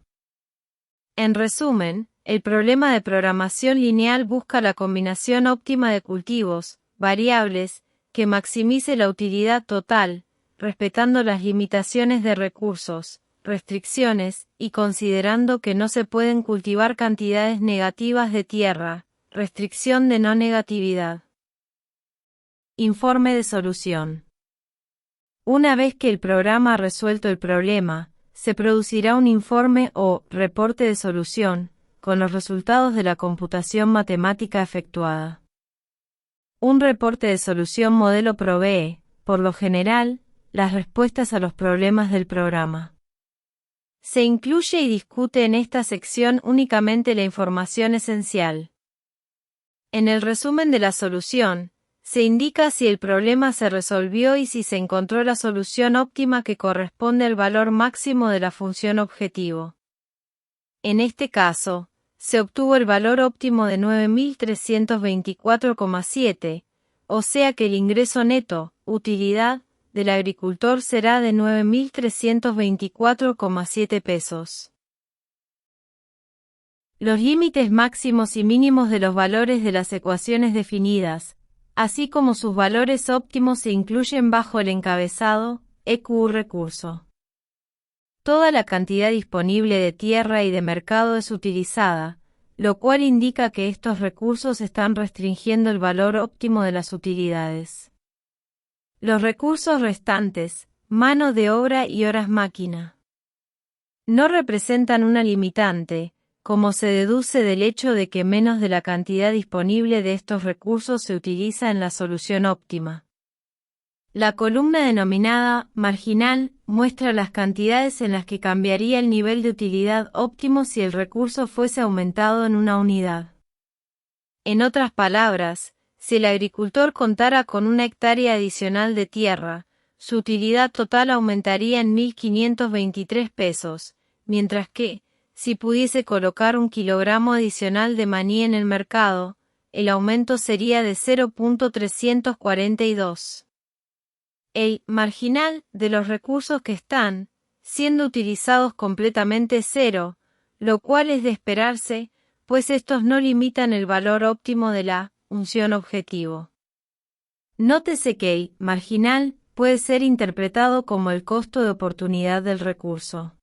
En resumen, el problema de programación lineal busca la combinación óptima de cultivos, variables, que maximice la utilidad total, respetando las limitaciones de recursos, restricciones, y considerando que no se pueden cultivar cantidades negativas de tierra, restricción de no negatividad. Informe de solución. Una vez que el programa ha resuelto el problema, se producirá un informe o reporte de solución, con los resultados de la computación matemática efectuada. Un reporte de solución modelo provee, por lo general, las respuestas a los problemas del programa. Se incluye y discute en esta sección únicamente la información esencial. En el resumen de la solución, se indica si el problema se resolvió y si se encontró la solución óptima que corresponde al valor máximo de la función objetivo. En este caso, se obtuvo el valor óptimo de 9.324,7, o sea que el ingreso neto, utilidad, del agricultor será de 9.324,7 pesos. Los límites máximos y mínimos de los valores de las ecuaciones definidas, así como sus valores óptimos se incluyen bajo el encabezado EQ recurso. Toda la cantidad disponible de tierra y de mercado es utilizada, lo cual indica que estos recursos están restringiendo el valor óptimo de las utilidades. Los recursos restantes, mano de obra y horas máquina, no representan una limitante, como se deduce del hecho de que menos de la cantidad disponible de estos recursos se utiliza en la solución óptima. La columna denominada marginal muestra las cantidades en las que cambiaría el nivel de utilidad óptimo si el recurso fuese aumentado en una unidad. En otras palabras, si el agricultor contara con una hectárea adicional de tierra, su utilidad total aumentaría en 1.523 pesos, mientras que, si pudiese colocar un kilogramo adicional de maní en el mercado, el aumento sería de 0.342. El marginal de los recursos que están siendo utilizados completamente cero, lo cual es de esperarse, pues estos no limitan el valor óptimo de la función objetivo. Nótese que el marginal puede ser interpretado como el costo de oportunidad del recurso.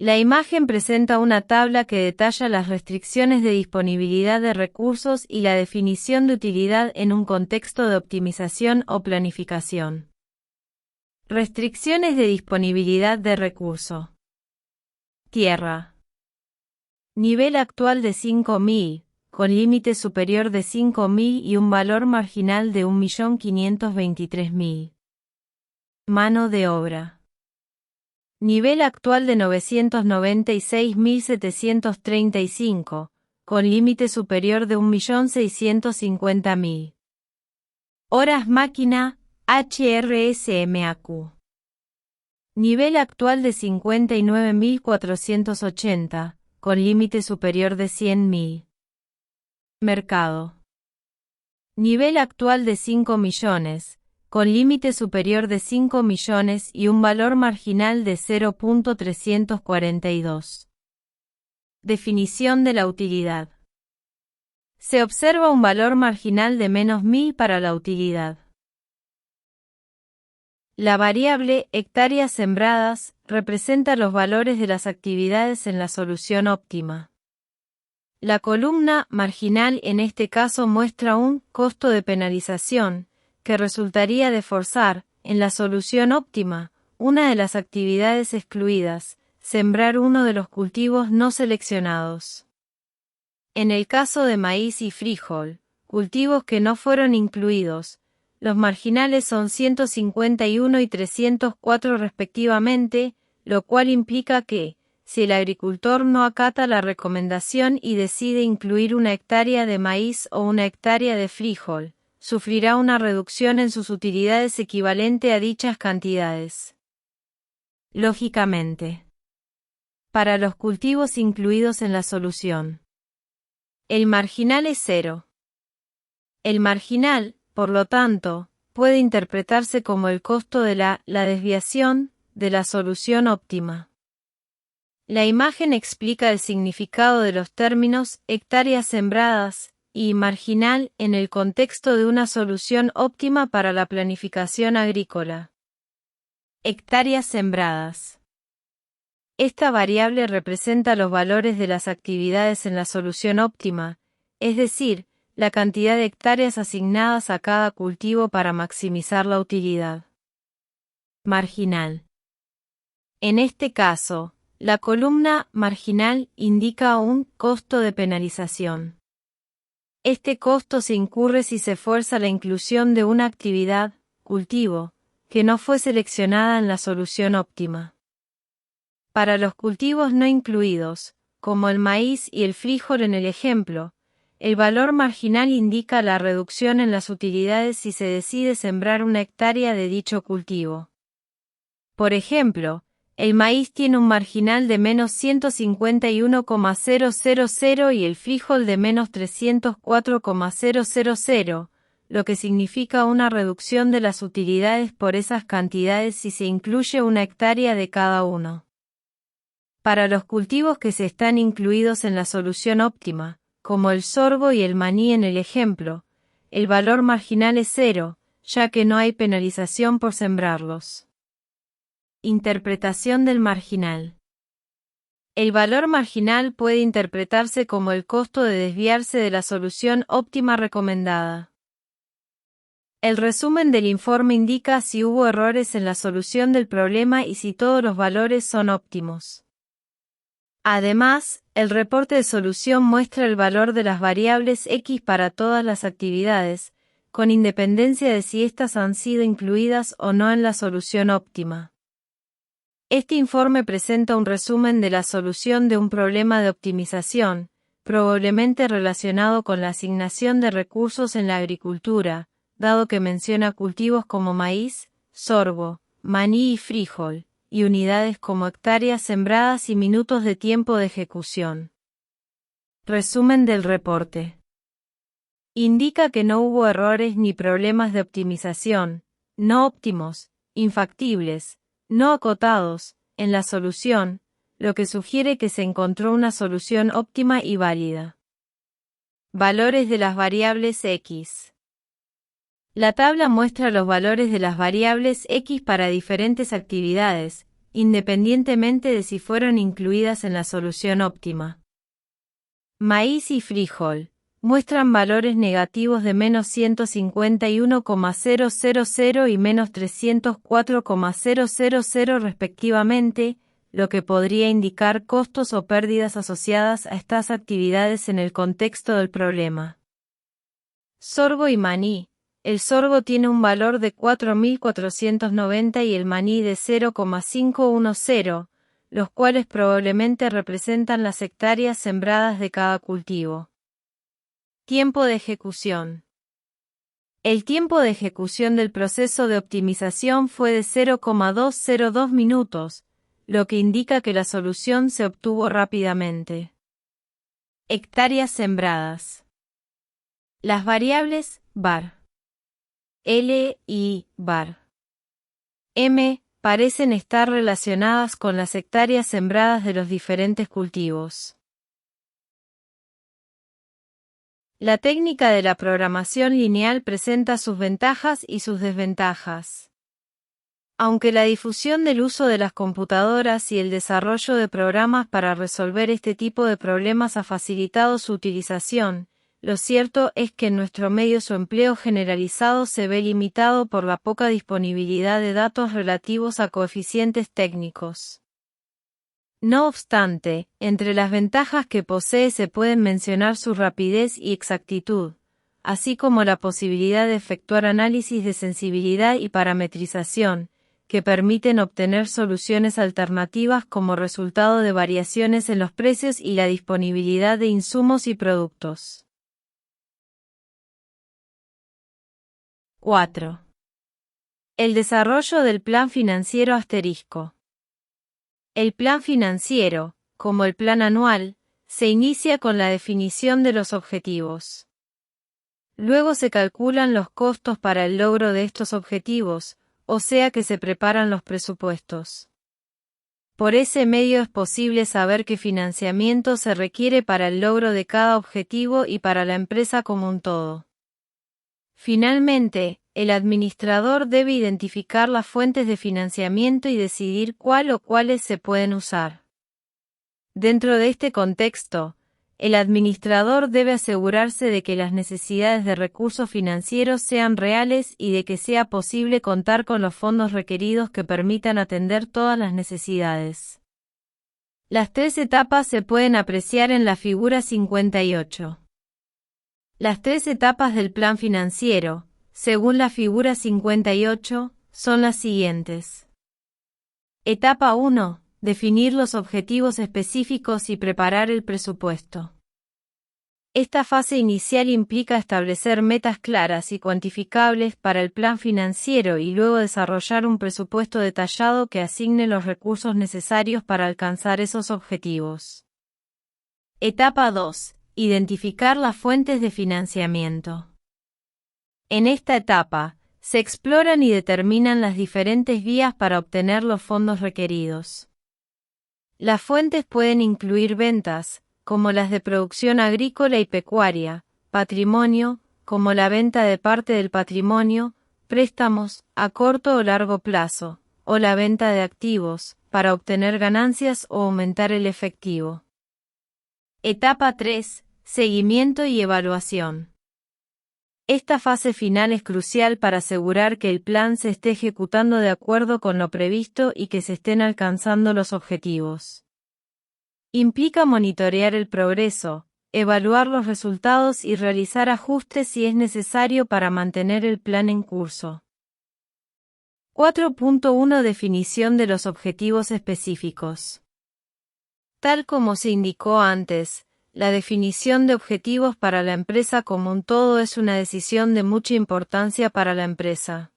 La imagen presenta una tabla que detalla las restricciones de disponibilidad de recursos y la definición de utilidad en un contexto de optimización o planificación. Restricciones de disponibilidad de recurso. Tierra. Nivel actual de 5.000, con límite superior de 5.000 y un valor marginal de 1.523.000. Mano de obra. Nivel actual de 996.735, con límite superior de 1.650.000. Horas máquina, HRSMAQ. Nivel actual de 59.480, con límite superior de 100.000. Mercado. Nivel actual de 5 millones, con límite superior de 5 millones y un valor marginal de 0.342. Definición de la utilidad. Se observa un valor marginal de menos 1.000 para la utilidad. La variable hectáreas sembradas representa los valores de las actividades en la solución óptima. La columna marginal en este caso muestra un costo de penalización, que resultaría de forzar, en la solución óptima, una de las actividades excluidas, sembrar uno de los cultivos no seleccionados. En el caso de maíz y frijol, cultivos que no fueron incluidos, los marginales son 151 y 304 respectivamente, lo cual implica que, si el agricultor no acata la recomendación y decide incluir una hectárea de maíz o una hectárea de frijol, sufrirá una reducción en sus utilidades equivalente a dichas cantidades. Lógicamente, para los cultivos incluidos en la solución, el marginal es cero. El marginal, por lo tanto, puede interpretarse como el costo de la desviación de la solución óptima. La imagen explica el significado de los términos hectáreas sembradas y marginal en el contexto de una solución óptima para la planificación agrícola. Hectáreas sembradas. Esta variable representa los valores de las actividades en la solución óptima, es decir, la cantidad de hectáreas asignadas a cada cultivo para maximizar la utilidad. Marginal. En este caso, la columna marginal indica un costo de penalización. Este costo se incurre si se fuerza la inclusión de una actividad, cultivo, que no fue seleccionada en la solución óptima. Para los cultivos no incluidos, como el maíz y el frijol en el ejemplo, El valor marginal indica la reducción en las utilidades si se decide sembrar una hectárea de dicho cultivo. Por ejemplo, el maíz tiene un marginal de menos 151,000 y el frijol de menos 304,000, lo que significa una reducción de las utilidades por esas cantidades si se incluye una hectárea de cada uno. Para los cultivos que se están incluidos en la solución óptima, como el sorgo y el maní en el ejemplo, el valor marginal es 0, ya que no hay penalización por sembrarlos. Interpretación del marginal. El valor marginal puede interpretarse como el costo de desviarse de la solución óptima recomendada. El resumen del informe indica si hubo errores en la solución del problema y si todos los valores son óptimos. Además, el reporte de solución muestra el valor de las variables X para todas las actividades, con independencia de si éstas han sido incluidas o no en la solución óptima. Este informe presenta un resumen de la solución de un problema de optimización, probablemente relacionado con la asignación de recursos en la agricultura, dado que menciona cultivos como maíz, sorgo, maní y frijol, y unidades como hectáreas sembradas y minutos de tiempo de ejecución. Resumen del reporte. Indica que no hubo errores ni problemas de optimización, no óptimos, infactibles, no acotados, en la solución, lo que sugiere que se encontró una solución óptima y válida. Valores de las variables X. La tabla muestra los valores de las variables X para diferentes actividades, independientemente de si fueron incluidas en la solución óptima. Maíz y frijol muestran valores negativos de menos 151,000 y menos 304,000 respectivamente, lo que podría indicar costos o pérdidas asociadas a estas actividades en el contexto del problema. Sorgo y maní. El sorgo tiene un valor de 4.490 y el maní de 0,510, los cuales probablemente representan las hectáreas sembradas de cada cultivo. Tiempo de ejecución. El tiempo de ejecución del proceso de optimización fue de 0,202 minutos, lo que indica que la solución se obtuvo rápidamente. Hectáreas sembradas. Las variables var, L y var M parecen estar relacionadas con las hectáreas sembradas de los diferentes cultivos. La técnica de la programación lineal presenta sus ventajas y sus desventajas. Aunque la difusión del uso de las computadoras y el desarrollo de programas para resolver este tipo de problemas ha facilitado su utilización, lo cierto es que en nuestro medio su empleo generalizado se ve limitado por la poca disponibilidad de datos relativos a coeficientes técnicos. No obstante, entre las ventajas que posee se pueden mencionar su rapidez y exactitud, así como la posibilidad de efectuar análisis de sensibilidad y parametrización, que permiten obtener soluciones alternativas como resultado de variaciones en los precios y la disponibilidad de insumos y productos. 4. El desarrollo del plan financiero asterisco. El plan financiero, como el plan anual, se inicia con la definición de los objetivos. Luego se calculan los costos para el logro de estos objetivos, o sea que se preparan los presupuestos. Por ese medio es posible saber qué financiamiento se requiere para el logro de cada objetivo y para la empresa como un todo. Finalmente, el administrador debe identificar las fuentes de financiamiento y decidir cuál o cuáles se pueden usar. Dentro de este contexto, el administrador debe asegurarse de que las necesidades de recursos financieros sean reales y de que sea posible contar con los fondos requeridos que permitan atender todas las necesidades. Las tres etapas se pueden apreciar en la figura 58. Las tres etapas del plan financiero, según la figura 58, son las siguientes. Etapa 1. Definir los objetivos específicos y preparar el presupuesto. Esta fase inicial implica establecer metas claras y cuantificables para el plan financiero y luego desarrollar un presupuesto detallado que asigne los recursos necesarios para alcanzar esos objetivos. Etapa 2. Identificar las fuentes de financiamiento. En esta etapa, se exploran y determinan las diferentes vías para obtener los fondos requeridos. Las fuentes pueden incluir ventas, como las de producción agrícola y pecuaria, patrimonio, como la venta de parte del patrimonio, préstamos, a corto o largo plazo, o la venta de activos, para obtener ganancias o aumentar el efectivo. Etapa 3. Seguimiento y evaluación. Esta fase final es crucial para asegurar que el plan se esté ejecutando de acuerdo con lo previsto y que se estén alcanzando los objetivos. Implica monitorear el progreso, evaluar los resultados y realizar ajustes si es necesario para mantener el plan en curso. 4.1 Definición de los objetivos específicos. Tal como se indicó antes, la definición de objetivos para la empresa como un todo es una decisión de mucha importancia para la empresa.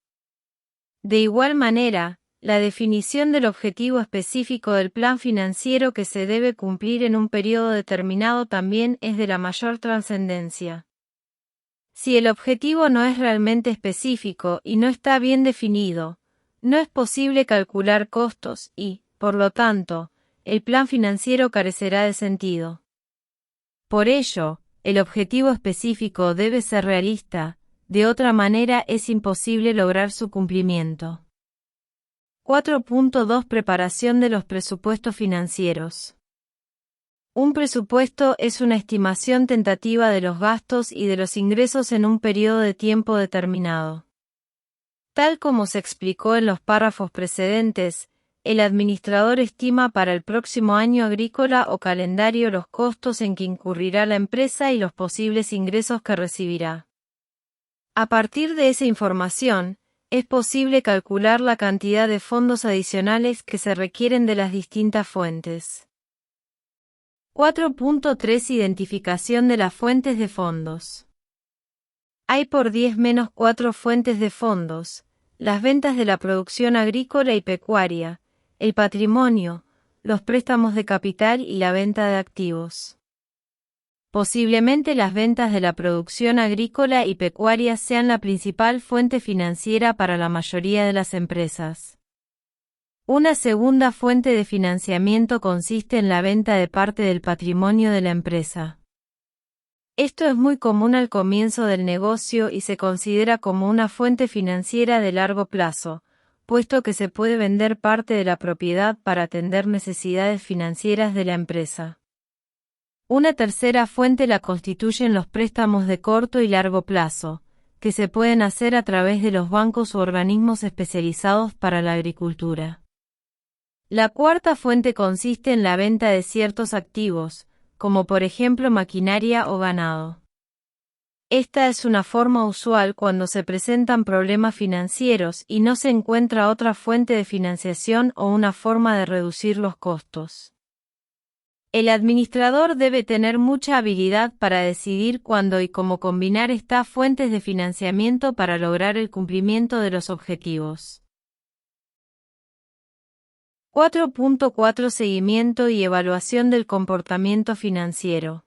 De igual manera, la definición del objetivo específico del plan financiero que se debe cumplir en un periodo determinado también es de la mayor trascendencia. Si el objetivo no es realmente específico y no está bien definido, no es posible calcular costos y, por lo tanto, el plan financiero carecerá de sentido. Por ello, el objetivo específico debe ser realista, de otra manera es imposible lograr su cumplimiento. 4.2 Preparación de los presupuestos financieros. Un presupuesto es una estimación tentativa de los gastos y de los ingresos en un periodo de tiempo determinado. Tal como se explicó en los párrafos precedentes, el administrador estima para el próximo año agrícola o calendario los costos en que incurrirá la empresa y los posibles ingresos que recibirá. A partir de esa información, es posible calcular la cantidad de fondos adicionales que se requieren de las distintas fuentes. 4.3 Identificación de las fuentes de fondos. Hay por 10-4 fuentes de fondos: las ventas de la producción agrícola y pecuaria, el patrimonio, los préstamos de capital y la venta de activos. Posiblemente las ventas de la producción agrícola y pecuaria sean la principal fuente financiera para la mayoría de las empresas. Una segunda fuente de financiamiento consiste en la venta de parte del patrimonio de la empresa. Esto es muy común al comienzo del negocio y se considera como una fuente financiera de largo plazo, puesto que se puede vender parte de la propiedad para atender necesidades financieras de la empresa. Una tercera fuente la constituyen los préstamos de corto y largo plazo, que se pueden hacer a través de los bancos u organismos especializados para la agricultura. La cuarta fuente consiste en la venta de ciertos activos, como por ejemplo maquinaria o ganado. Esta es una forma usual cuando se presentan problemas financieros y no se encuentra otra fuente de financiación o una forma de reducir los costos. El administrador debe tener mucha habilidad para decidir cuándo y cómo combinar estas fuentes de financiamiento para lograr el cumplimiento de los objetivos. 4.4 Seguimiento y evaluación del comportamiento financiero.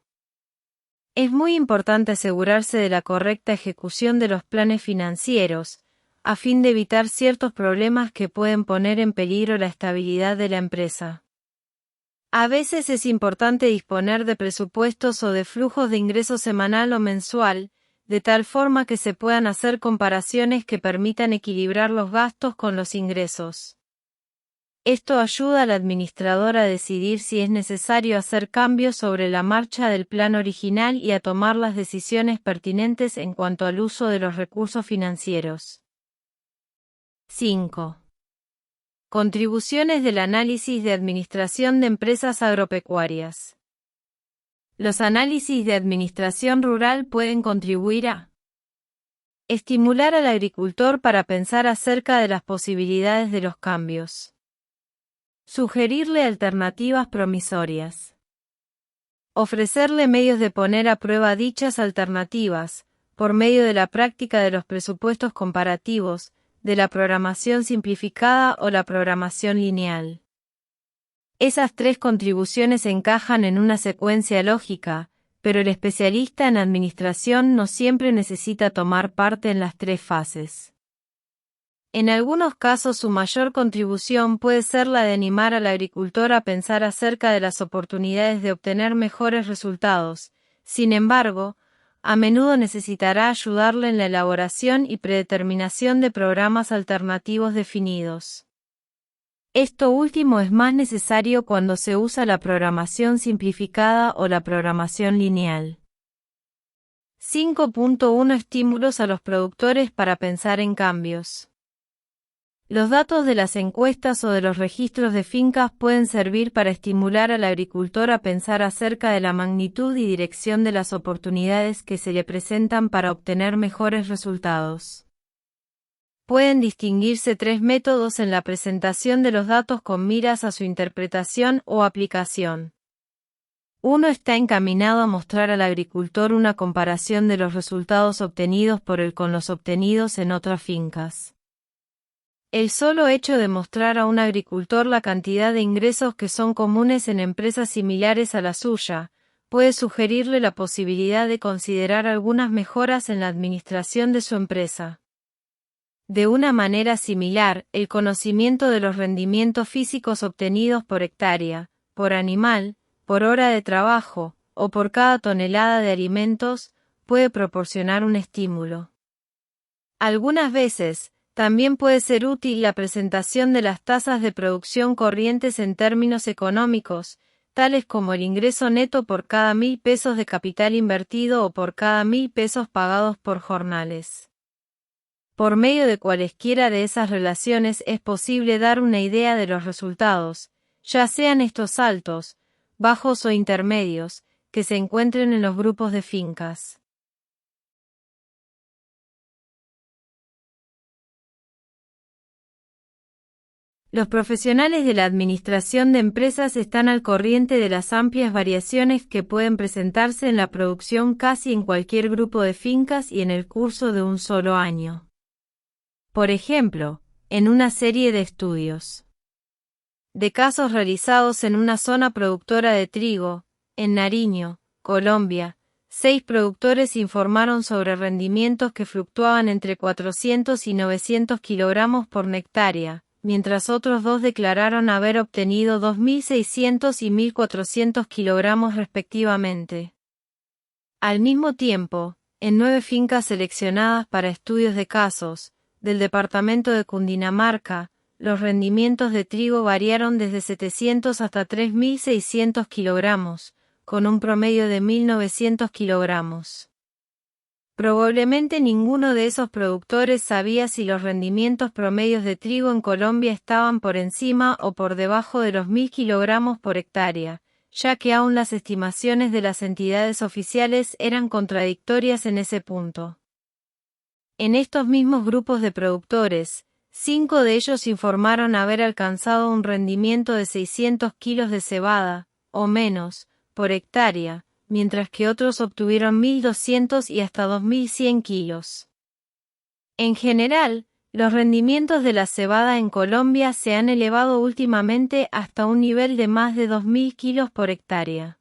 Es muy importante asegurarse de la correcta ejecución de los planes financieros, a fin de evitar ciertos problemas que pueden poner en peligro la estabilidad de la empresa. A veces es importante disponer de presupuestos o de flujos de ingreso semanal o mensual, de tal forma que se puedan hacer comparaciones que permitan equilibrar los gastos con los ingresos. Esto ayuda al administrador a decidir si es necesario hacer cambios sobre la marcha del plan original y a tomar las decisiones pertinentes en cuanto al uso de los recursos financieros. 5. Contribuciones del análisis de administración de empresas agropecuarias. Los análisis de administración rural pueden contribuir a estimular al agricultor para pensar acerca de las posibilidades de los cambios. Sugerirle alternativas promisorias. Ofrecerle medios de poner a prueba dichas alternativas, por medio de la práctica de los presupuestos comparativos, de la programación simplificada o la programación lineal. Esas tres contribuciones encajan en una secuencia lógica, pero el especialista en administración no siempre necesita tomar parte en las tres fases. En algunos casos su mayor contribución puede ser la de animar al agricultor a pensar acerca de las oportunidades de obtener mejores resultados. Sin embargo, a menudo necesitará ayudarle en la elaboración y predeterminación de programas alternativos definidos. Esto último es más necesario cuando se usa la programación simplificada o la programación lineal. 5.1 Estímulos a los productores para pensar en cambios. Los datos de las encuestas o de los registros de fincas pueden servir para estimular al agricultor a pensar acerca de la magnitud y dirección de las oportunidades que se le presentan para obtener mejores resultados. Pueden distinguirse tres métodos en la presentación de los datos con miras a su interpretación o aplicación. Uno está encaminado a mostrar al agricultor una comparación de los resultados obtenidos por él con los obtenidos en otras fincas. El solo hecho de mostrar a un agricultor la cantidad de ingresos que son comunes en empresas similares a la suya, puede sugerirle la posibilidad de considerar algunas mejoras en la administración de su empresa. De una manera similar, el conocimiento de los rendimientos físicos obtenidos por hectárea, por animal, por hora de trabajo, o por cada tonelada de alimentos, puede proporcionar un estímulo. Algunas veces, también puede ser útil la presentación de las tasas de producción corrientes en términos económicos, tales como el ingreso neto por cada 1.000 pesos de capital invertido o por cada 1.000 pesos pagados por jornales. Por medio de cualesquiera de esas relaciones es posible dar una idea de los resultados, ya sean estos altos, bajos o intermedios, que se encuentren en los grupos de fincas. Los profesionales de la administración de empresas están al corriente de las amplias variaciones que pueden presentarse en la producción casi en cualquier grupo de fincas y en el curso de un solo año. Por ejemplo, en una serie de estudios de casos realizados en una zona productora de trigo, en Nariño, Colombia, 6 productores informaron sobre rendimientos que fluctuaban entre 400 y 900 kilogramos por hectárea, mientras otros 2 declararon haber obtenido 2.600 y 1.400 kilogramos respectivamente. Al mismo tiempo, en 9 fincas seleccionadas para estudios de casos, del departamento de Cundinamarca, los rendimientos de trigo variaron desde 700 hasta 3.600 kilogramos, con un promedio de 1.900 kilogramos. Probablemente ninguno de esos productores sabía si los rendimientos promedios de trigo en Colombia estaban por encima o por debajo de los 1.000 kilogramos por hectárea, ya que aún las estimaciones de las entidades oficiales eran contradictorias en ese punto. En estos mismos grupos de productores, 5 de ellos informaron haber alcanzado un rendimiento de 600 kilos de cebada, o menos, por hectárea, mientras que otros obtuvieron 1.200 y hasta 2.100 kilos. En general, los rendimientos de la cebada en Colombia se han elevado últimamente hasta un nivel de más de 2.000 kilos por hectárea.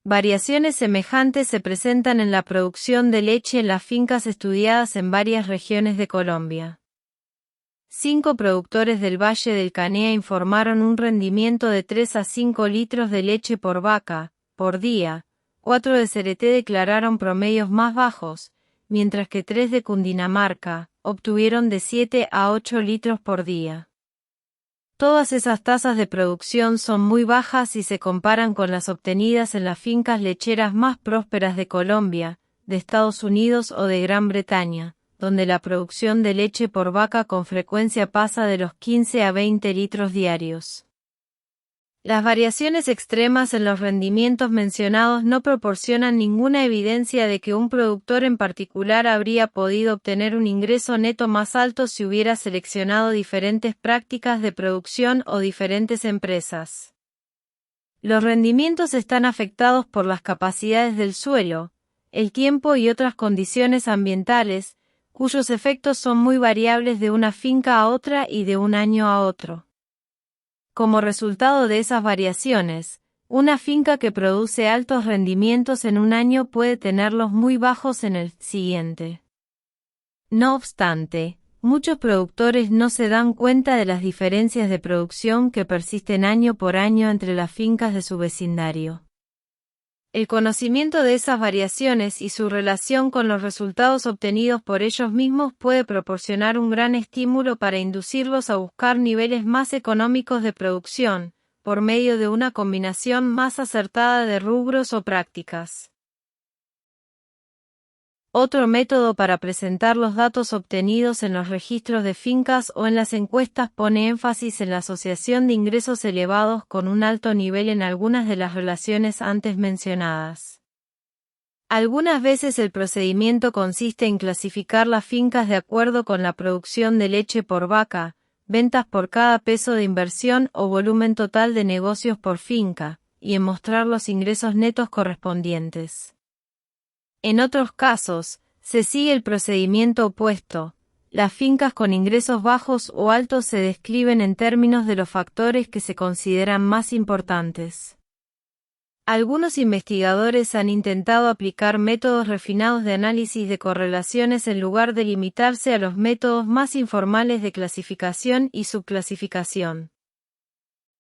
Variaciones semejantes se presentan en la producción de leche en las fincas estudiadas en varias regiones de Colombia. 5 productores del Valle del Canea informaron un rendimiento de 3 a 5 litros de leche por vaca, por día. 4 de Cereté declararon promedios más bajos, mientras que 3 de Cundinamarca obtuvieron de 7 a 8 litros por día. Todas esas tasas de producción son muy bajas si se comparan con las obtenidas en las fincas lecheras más prósperas de Colombia, de Estados Unidos o de Gran Bretaña, donde la producción de leche por vaca con frecuencia pasa de los 15 a 20 litros diarios. Las variaciones extremas en los rendimientos mencionados no proporcionan ninguna evidencia de que un productor en particular habría podido obtener un ingreso neto más alto si hubiera seleccionado diferentes prácticas de producción o diferentes empresas. Los rendimientos están afectados por las capacidades del suelo, el tiempo y otras condiciones ambientales, cuyos efectos son muy variables de una finca a otra y de un año a otro. Como resultado de esas variaciones, una finca que produce altos rendimientos en un año puede tenerlos muy bajos en el siguiente. No obstante, muchos productores no se dan cuenta de las diferencias de producción que persisten año por año entre las fincas de su vecindario. El conocimiento de esas variaciones y su relación con los resultados obtenidos por ellos mismos puede proporcionar un gran estímulo para inducirlos a buscar niveles más económicos de producción, por medio de una combinación más acertada de rubros o prácticas. Otro método para presentar los datos obtenidos en los registros de fincas o en las encuestas pone énfasis en la asociación de ingresos elevados con un alto nivel en algunas de las relaciones antes mencionadas. Algunas veces el procedimiento consiste en clasificar las fincas de acuerdo con la producción de leche por vaca, ventas por cada peso de inversión o volumen total de negocios por finca, y en mostrar los ingresos netos correspondientes. En otros casos, se sigue el procedimiento opuesto. Las fincas con ingresos bajos o altos se describen en términos de los factores que se consideran más importantes. Algunos investigadores han intentado aplicar métodos refinados de análisis de correlaciones en lugar de limitarse a los métodos más informales de clasificación y subclasificación.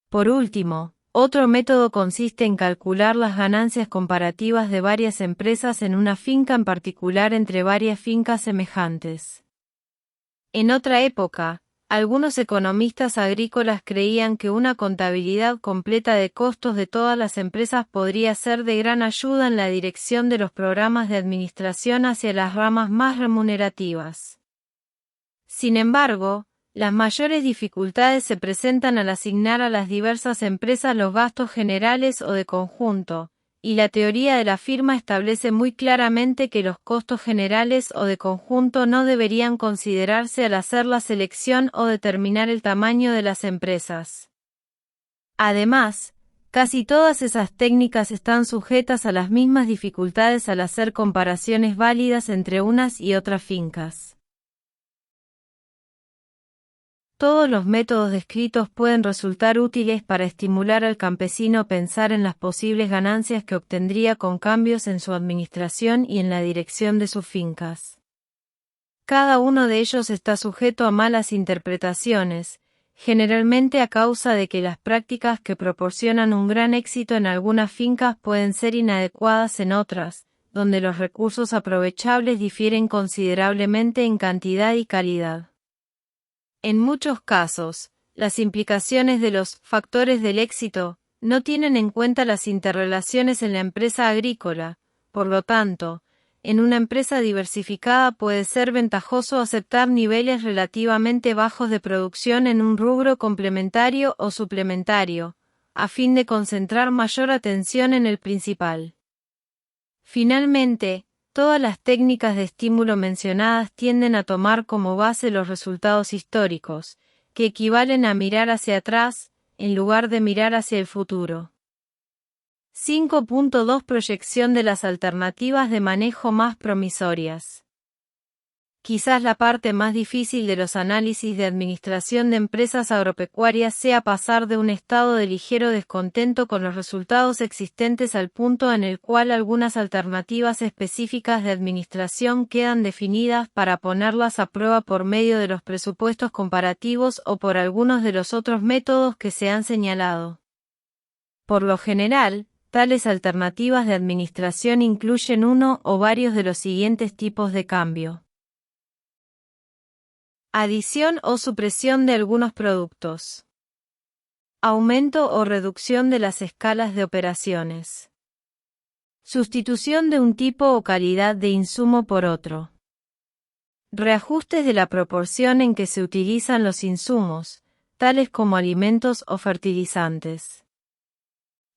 Por último, otro método consiste en calcular las ganancias comparativas de varias empresas en una finca en particular entre varias fincas semejantes. En otra época, algunos economistas agrícolas creían que una contabilidad completa de costos de todas las empresas podría ser de gran ayuda en la dirección de los programas de administración hacia las ramas más remunerativas. Sin embargo, las mayores dificultades se presentan al asignar a las diversas empresas los gastos generales o de conjunto, y la teoría de la firma establece muy claramente que los costos generales o de conjunto no deberían considerarse al hacer la selección o determinar el tamaño de las empresas. Además, casi todas esas técnicas están sujetas a las mismas dificultades al hacer comparaciones válidas entre unas y otras fincas. Todos los métodos descritos pueden resultar útiles para estimular al campesino a pensar en las posibles ganancias que obtendría con cambios en su administración y en la dirección de sus fincas. Cada uno de ellos está sujeto a malas interpretaciones, generalmente a causa de que las prácticas que proporcionan un gran éxito en algunas fincas pueden ser inadecuadas en otras, donde los recursos aprovechables difieren considerablemente en cantidad y calidad. En muchos casos, las implicaciones de los factores del éxito no tienen en cuenta las interrelaciones en la empresa agrícola. Por lo tanto, en una empresa diversificada puede ser ventajoso aceptar niveles relativamente bajos de producción en un rubro complementario o suplementario, a fin de concentrar mayor atención en el principal. Finalmente, todas las técnicas de estímulo mencionadas tienden a tomar como base los resultados históricos, que equivalen a mirar hacia atrás, en lugar de mirar hacia el futuro. 5.2 Proyección de las alternativas de manejo más promisorias. Quizás la parte más difícil de los análisis de administración de empresas agropecuarias sea pasar de un estado de ligero descontento con los resultados existentes al punto en el cual algunas alternativas específicas de administración quedan definidas para ponerlas a prueba por medio de los presupuestos comparativos o por algunos de los otros métodos que se han señalado. Por lo general, tales alternativas de administración incluyen uno o varios de los siguientes tipos de cambio. Adición o supresión de algunos productos. Aumento o reducción de las escalas de operaciones. Sustitución de un tipo o calidad de insumo por otro. Reajustes de la proporción en que se utilizan los insumos, tales como alimentos o fertilizantes.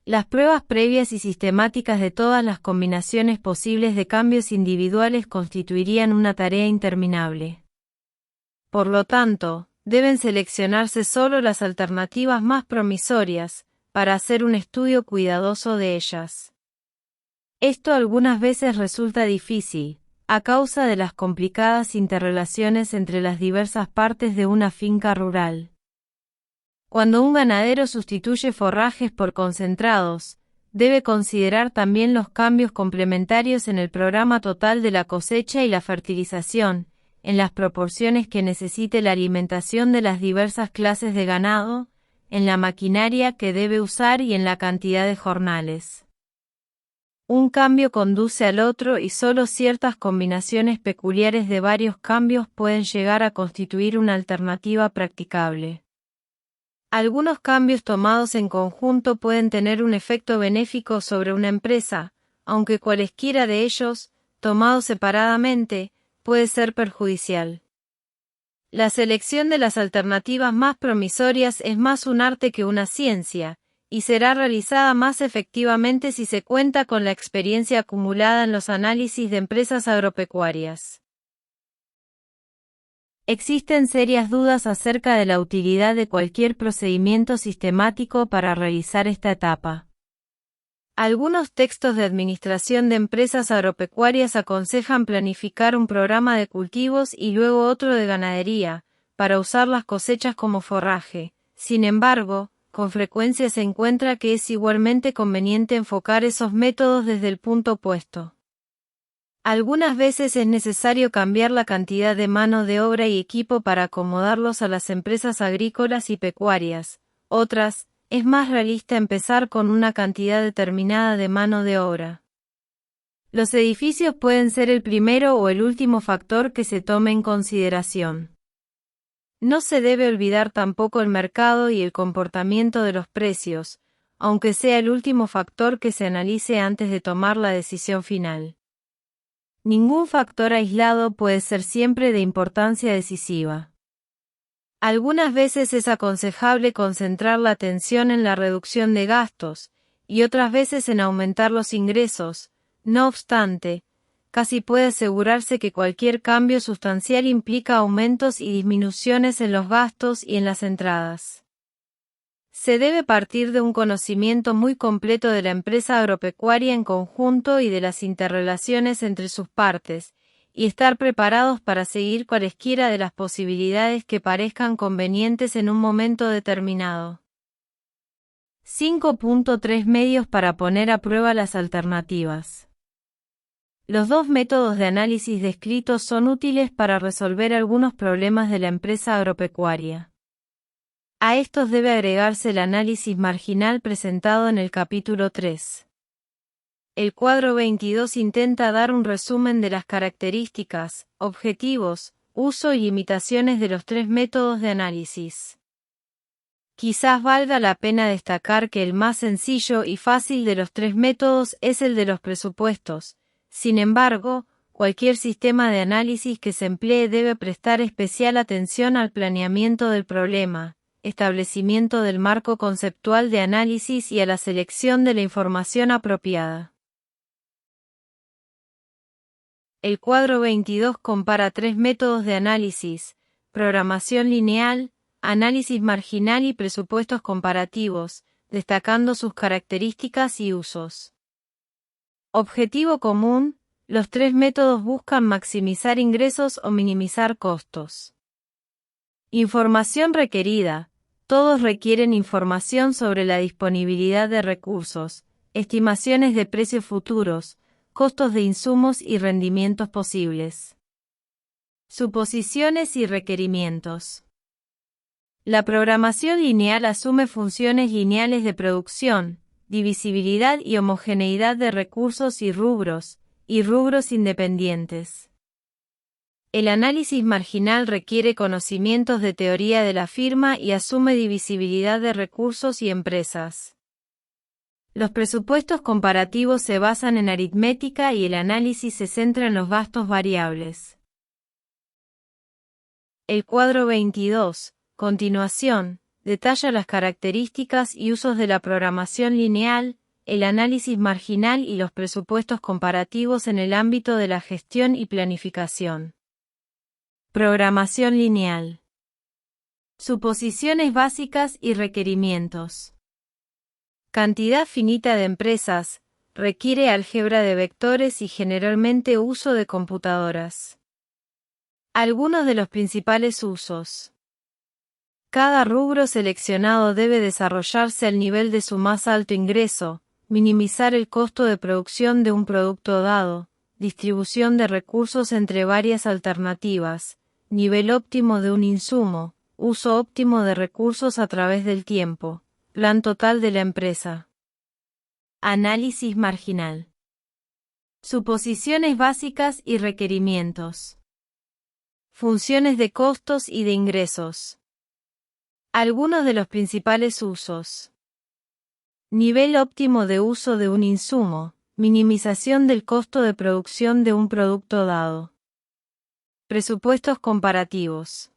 Las pruebas previas y sistemáticas de todas las combinaciones posibles de cambios individuales constituirían una tarea interminable. Por lo tanto, deben seleccionarse solo las alternativas más promisorias, para hacer un estudio cuidadoso de ellas. Esto algunas veces resulta difícil, a causa de las complicadas interrelaciones entre las diversas partes de una finca rural. Cuando un ganadero sustituye forrajes por concentrados, debe considerar también los cambios complementarios en el programa total de la cosecha y la fertilización, en las proporciones que necesite la alimentación de las diversas clases de ganado, en la maquinaria que debe usar y en la cantidad de jornales. Un cambio conduce al otro y solo ciertas combinaciones peculiares de varios cambios pueden llegar a constituir una alternativa practicable. Algunos cambios tomados en conjunto pueden tener un efecto benéfico sobre una empresa, aunque cualesquiera de ellos, tomados separadamente, puede ser perjudicial. La selección de las alternativas más promisorias es más un arte que una ciencia, y será realizada más efectivamente si se cuenta con la experiencia acumulada en los análisis de empresas agropecuarias. Existen serias dudas acerca de la utilidad de cualquier procedimiento sistemático para realizar esta etapa. Algunos textos de administración de empresas agropecuarias aconsejan planificar un programa de cultivos y luego otro de ganadería, para usar las cosechas como forraje. Sin embargo, con frecuencia se encuentra que es igualmente conveniente enfocar esos métodos desde el punto opuesto. Algunas veces es necesario cambiar la cantidad de mano de obra y equipo para acomodarlos a las empresas agrícolas y pecuarias. Otras, es más realista empezar con una cantidad determinada de mano de obra. Los edificios pueden ser el primero o el último factor que se tome en consideración. No se debe olvidar tampoco el mercado y el comportamiento de los precios, aunque sea el último factor que se analice antes de tomar la decisión final. Ningún factor aislado puede ser siempre de importancia decisiva. Algunas veces es aconsejable concentrar la atención en la reducción de gastos, y otras veces en aumentar los ingresos. No obstante, casi puede asegurarse que cualquier cambio sustancial implica aumentos y disminuciones en los gastos y en las entradas. Se debe partir de un conocimiento muy completo de la empresa agropecuaria en conjunto y de las interrelaciones entre sus partes, y estar preparados para seguir cualesquiera de las posibilidades que parezcan convenientes en un momento determinado. 5.3 Medios para poner a prueba las alternativas. Los dos métodos de análisis descritos son útiles para resolver algunos problemas de la empresa agropecuaria. A estos debe agregarse el análisis marginal presentado en el capítulo 3. El cuadro 22 intenta dar un resumen de las características, objetivos, uso y limitaciones de los tres métodos de análisis. Quizás valga la pena destacar que el más sencillo y fácil de los tres métodos es el de los presupuestos. Sin embargo, cualquier sistema de análisis que se emplee debe prestar especial atención al planeamiento del problema, establecimiento del marco conceptual de análisis y a la selección de la información apropiada. El cuadro 22 compara tres métodos de análisis: programación lineal, análisis marginal y presupuestos comparativos, destacando sus características y usos. Objetivo común: los tres métodos buscan maximizar ingresos o minimizar costos. Información requerida: todos requieren información sobre la disponibilidad de recursos, estimaciones de precios futuros, costos de insumos y rendimientos posibles. Suposiciones y requerimientos. La programación lineal asume funciones lineales de producción, divisibilidad y homogeneidad de recursos y rubros independientes. El análisis marginal requiere conocimientos de teoría de la firma y asume divisibilidad de recursos y empresas. Los presupuestos comparativos se basan en aritmética y el análisis se centra en los gastos variables. El cuadro 22, continuación, detalla las características y usos de la programación lineal, el análisis marginal y los presupuestos comparativos en el ámbito de la gestión y planificación. Programación lineal. Suposiciones básicas y requerimientos. Cantidad finita de empresas, requiere álgebra de vectores y generalmente uso de computadoras. Algunos de los principales usos. Cada rubro seleccionado debe desarrollarse al nivel de su más alto ingreso, minimizar el costo de producción de un producto dado, distribución de recursos entre varias alternativas, nivel óptimo de un insumo, uso óptimo de recursos a través del tiempo, plan total de la empresa. Análisis marginal. Suposiciones básicas y requerimientos. Funciones de costos y de ingresos. Algunos de los principales usos. Nivel óptimo de uso de un insumo, minimización del costo de producción de un producto dado. Presupuestos comparativos.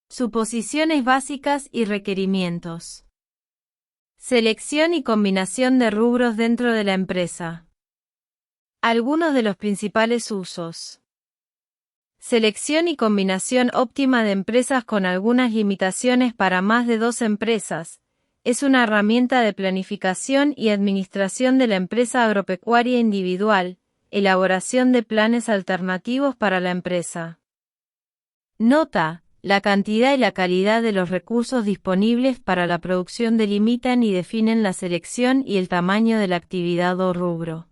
Suposiciones básicas y requerimientos. Selección y combinación de rubros dentro de la empresa. Algunos de los principales usos. Selección y combinación óptima de empresas con algunas limitaciones para más de 2 empresas. Es una herramienta de planificación y administración de la empresa agropecuaria individual, elaboración de planes alternativos para la empresa. Nota: la cantidad y la calidad de los recursos disponibles para la producción delimitan y definen la selección y el tamaño de la actividad o rubro.